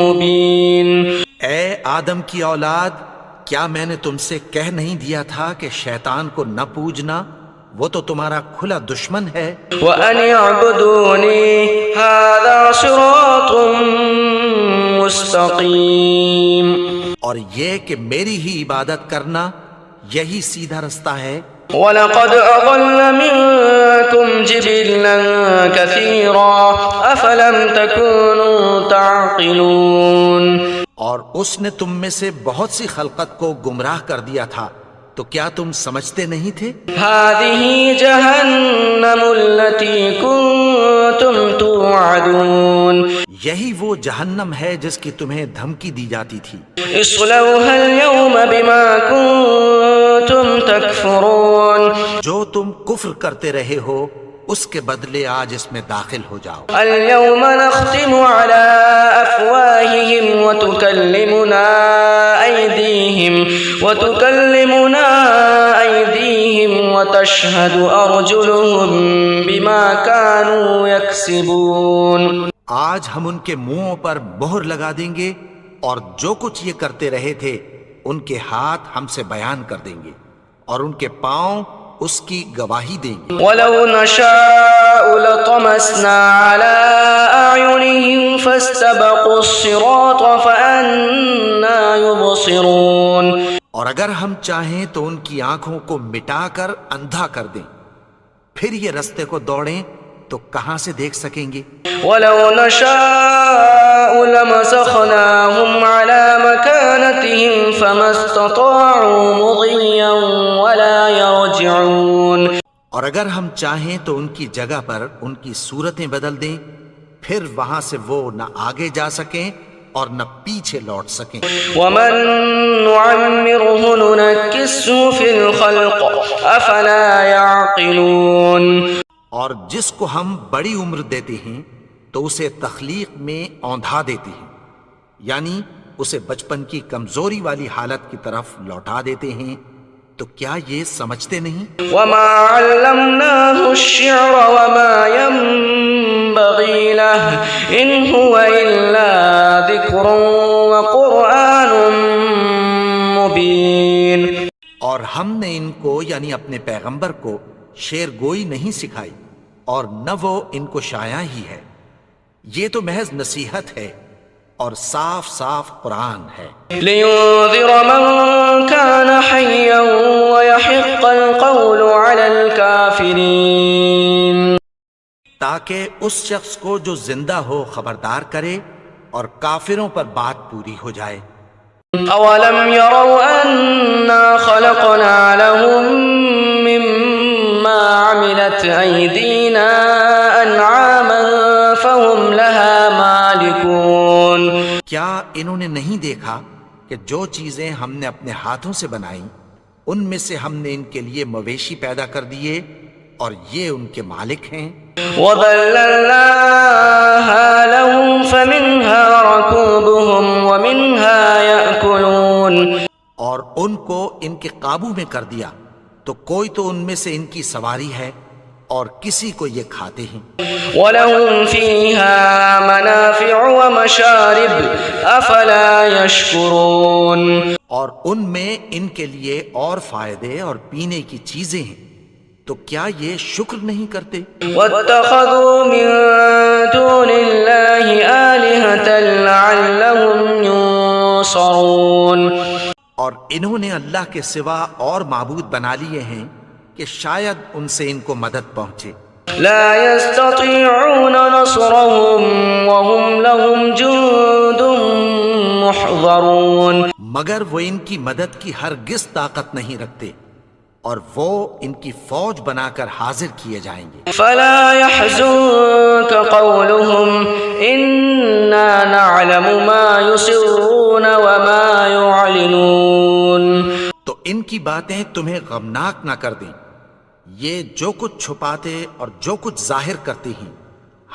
مبین، اے آدم کی اولاد، کیا میں نے تم سے کہہ نہیں دیا تھا کہ شیطان کو نہ پوجنا، وہ تو تمہارا کھلا دشمن ہے۔ وَأَنِ اعْبُدُونِي هَذَا صِرَاطٌ مُسْتَقِيمٌ، اور یہ کہ میری ہی عبادت کرنا یہی سیدھا رستہ ہے۔ وَلَقَدْ أَضَلَّ مِنكُمْ جِبِلًّا كَثِيرًا أَفَلَمْ تَكُونُوا تَعْقِلُونَ، اور اس نے تم میں سے بہت سی خلقت کو گمراہ کر دیا تھا، تو کیا تم سمجھتے نہیں تھے؟ هَذِهِ جَهَنَّمُ الَّتِي كُنتُمْ تُوعَدُونَ، یہی وہ جہنم ہے جس کی تمہیں دھمکی دی جاتی تھی۔ اصْلَوْهَا الْيَوْمَ بِمَا كُنتُمْ تَكْفُرُونَ، جو تم کفر کرتے رہے ہو اس کے بدلے آج اس میں داخل ہو جاؤ۔ الْيَوْمَ نَخْتِمُ عَلَىٰ أَفْوَاهِهِمْ وَتُكَلِّمُنَا أَيْدِيهِمْ وَتَشْهَدُ أَرْجُلُهُم بِمَا كَانُوا يَكْسِبُونَ، آج ہم ان کے منہوں پر مہر لگا دیں گے، اور جو کچھ یہ کرتے رہے تھے ان کے ہاتھ ہم سے بیان کر دیں گے، اور ان کے پاؤں اس کی گواہی دیں گے۔ وَلَوْ نَشَاءُ لَطَمَسْنَا عَلَىٰ أَعْيُنِهِمْ فَاسْتَبَقُوا الصِّرَاطَ فَأَنَّىٰ يُبْصِرُونَ، اور اگر ہم چاہیں تو ان کی آنکھوں کو مٹا کر اندھا کر دیں، پھر یہ رستے کو دوڑیں تو کہاں سے دیکھ سکیں گے؟ وَلَوْ نَشَاءُ لَمَسَخْنَاهُمْ عَلَىٰ مَكَانَتِهِمْ فَمَا اسْتَطَاعُوا مُضِيًّا وَلَا يَرْجِعُونَ، اور اگر ہم چاہیں تو ان کی جگہ پر ان کی صورتیں بدل دیں، پھر وہاں سے وہ نہ آگے جا سکیں اور نہ پیچھے لوٹ سکیں۔ وَمَن نُّعَمِّرْهُ نُنَكِّسْهُ فِي الْخَلْقِ أَفَلَا يَعْقِلُونَ، اور جس کو ہم بڑی عمر دیتے ہیں تو اسے تخلیق میں اوندھا دیتے ہیں، یعنی اسے بچپن کی کمزوری والی حالت کی طرف لوٹا دیتے ہیں، تو کیا یہ سمجھتے نہیں؟ وَمَا عَلَّمْنَاهُ الشِّعْرَ وَمَا يَنبَغِي لَهُ إِنْ هُوَ إِلَّا ذِكْرٌ وَقُرْآنٌ مُبِينٌ، اور ہم نے ان کو یعنی اپنے پیغمبر کو شعر گوئی نہیں سکھائی، اور نہ وہ ان کو شایع ہی ہے، یہ تو محض نصیحت ہے اور صاف صاف قرآن ہے۔ لِيُنذِرَ مَن كَانَ حَيًّا وَيَحِقَّ الْقَوْلُ عَلَى الْكَافِرِينَ، تاکہ اس شخص کو جو زندہ ہو خبردار کرے اور کافروں پر بات پوری ہو جائے۔ أَوَلَمْ يَرَوْا أَنَّا خَلَقْنَا لَهُم مِّمَّا عَمِلَتْ أَيْدِينَا أَنْعَامًا فَهُمْ لَهَا مَالِكُونَ، کیا انہوں نے نہیں دیکھا کہ جو چیزیں ہم نے اپنے ہاتھوں سے بنائیں ان میں سے ہم نے ان کے لیے مویشی پیدا کر دیے اور یہ ان کے مالک ہیں۔ وَذَلَّلْنَاهَا لَهُمْ فَمِنْهَا رَكُوبُهُمْ وَمِنْهَا يَأْكُلُونَ، اور ان کو ان کے قابو میں کر دیا تو کوئی تو ان میں سے ان کی سواری ہے اور کسی کو یہ کھاتے ہیں۔ وَلَهُمْ فِيهَا مَنَافِعُ وَمَشَارِبُ أَفَلَا يَشْكُرُونَ، اور ان میں ان کے لیے اور فائدے اور پینے کی چیزیں ہیں، تو کیا یہ شکر نہیں کرتے؟ وَاتَّخَذُوا مِن دُونِ اللَّهِ آلِهَةً لَعَلَّهُمْ يُنصَرُونَ، اور انہوں نے اللہ کے سوا اور معبود بنا لیے ہیں کہ شاید ان سے ان کو مدد پہنچے۔ لا يستطيعون نصرهم وهم لهم جند محضرون، مگر وہ ان کی مدد کی ہرگز طاقت نہیں رکھتے اور وہ ان کی فوج بنا کر حاضر کیے جائیں گے۔ فلا يحزنك قولهم إنا نعلم ما يسرون وما يعلنون، تو ان کی باتیں تمہیں غمناک نہ کر دیں، یہ جو کچھ چھپاتے اور جو کچھ ظاہر کرتے ہیں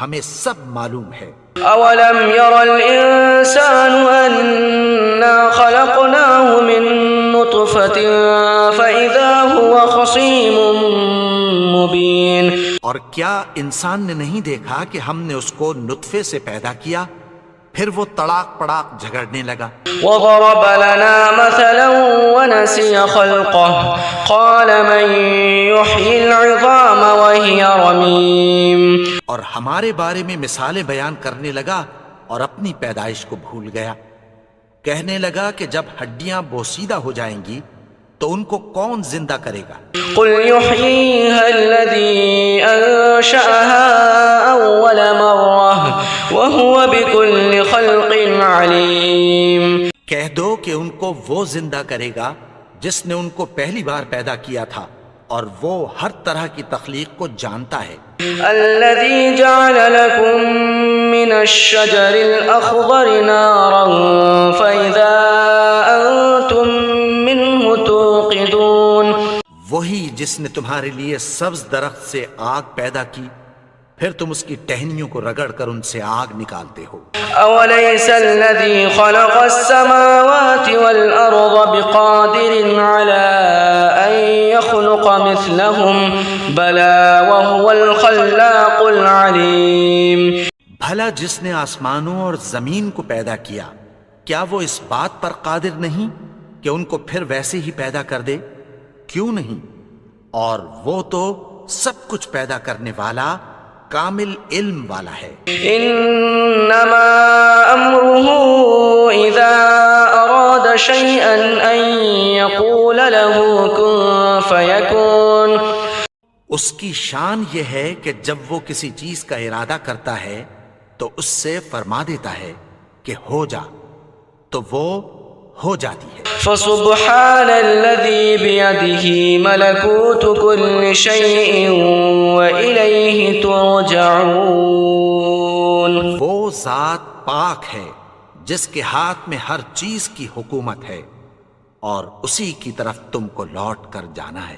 ہمیں سب معلوم ہے۔ أولم ير الإنسان أنا خلقناه من نطفة فإذا هو خصيم مبين، اور کیا انسان نے نہیں دیکھا کہ ہم نے اس کو نطفے سے پیدا کیا پھر وہ تڑاک پڑاک جھگڑنے لگا۔ وضرب لنا مثلا ونسي خلقه قال من يحيي العظام وهي رميم، اور ہمارے بارے میں مثالیں بیان کرنے لگا اور اپنی پیدائش کو بھول گیا، کہنے لگا کہ جب ہڈیاں بوسیدہ ہو جائیں گی تو ان کو کون زندہ کرے گا؟ قل يحييها الذي أنشأها أول مرة وهو بكل خلق عليم۔ کہہ دو کہ ان کو وہ زندہ کرے گا جس نے ان کو پہلی بار پیدا کیا تھا، اور وہ ہر طرح کی تخلیق کو جانتا ہے۔ الذي جعل لكم من الشجر الأخضر نارا فإذا أنتم منه توقدون۔ وہی جس نے تمہارے لیے سبز درخت سے آگ پیدا کی، پھر تم اس کی ٹہنیوں کو رگڑ کر ان سے آگ نکالتے ہو۔ أوليس الذي خلق السماوات والأرض بقادر على أن يخلق مثلهم بلى وهو الخلاق العليم۔ بھلا جس نے آسمانوں اور زمین کو پیدا کیا، کیا وہ اس بات پر قادر نہیں کہ ان کو پھر ویسے ہی پیدا کر دے؟ کیوں نہیں؟ اور وہ تو سب کچھ پیدا کرنے والا، کامل علم والا ہے۔ انما امره اذا اراد شيئا ان يقول له كن فيكون۔ اس کی شان یہ ہے کہ جب وہ کسی چیز کا ارادہ کرتا ہے تو اس سے فرما دیتا ہے کہ ہو جا، تو وہ ہو جاتی ہے۔ فسبحان الذي بيده ملكوت كل شيء وإليه ترجعون۔ وہ ذات پاک ہے جس کے ہاتھ میں ہر چیز کی حکومت ہے، اور اسی کی طرف تم کو لوٹ کر جانا ہے۔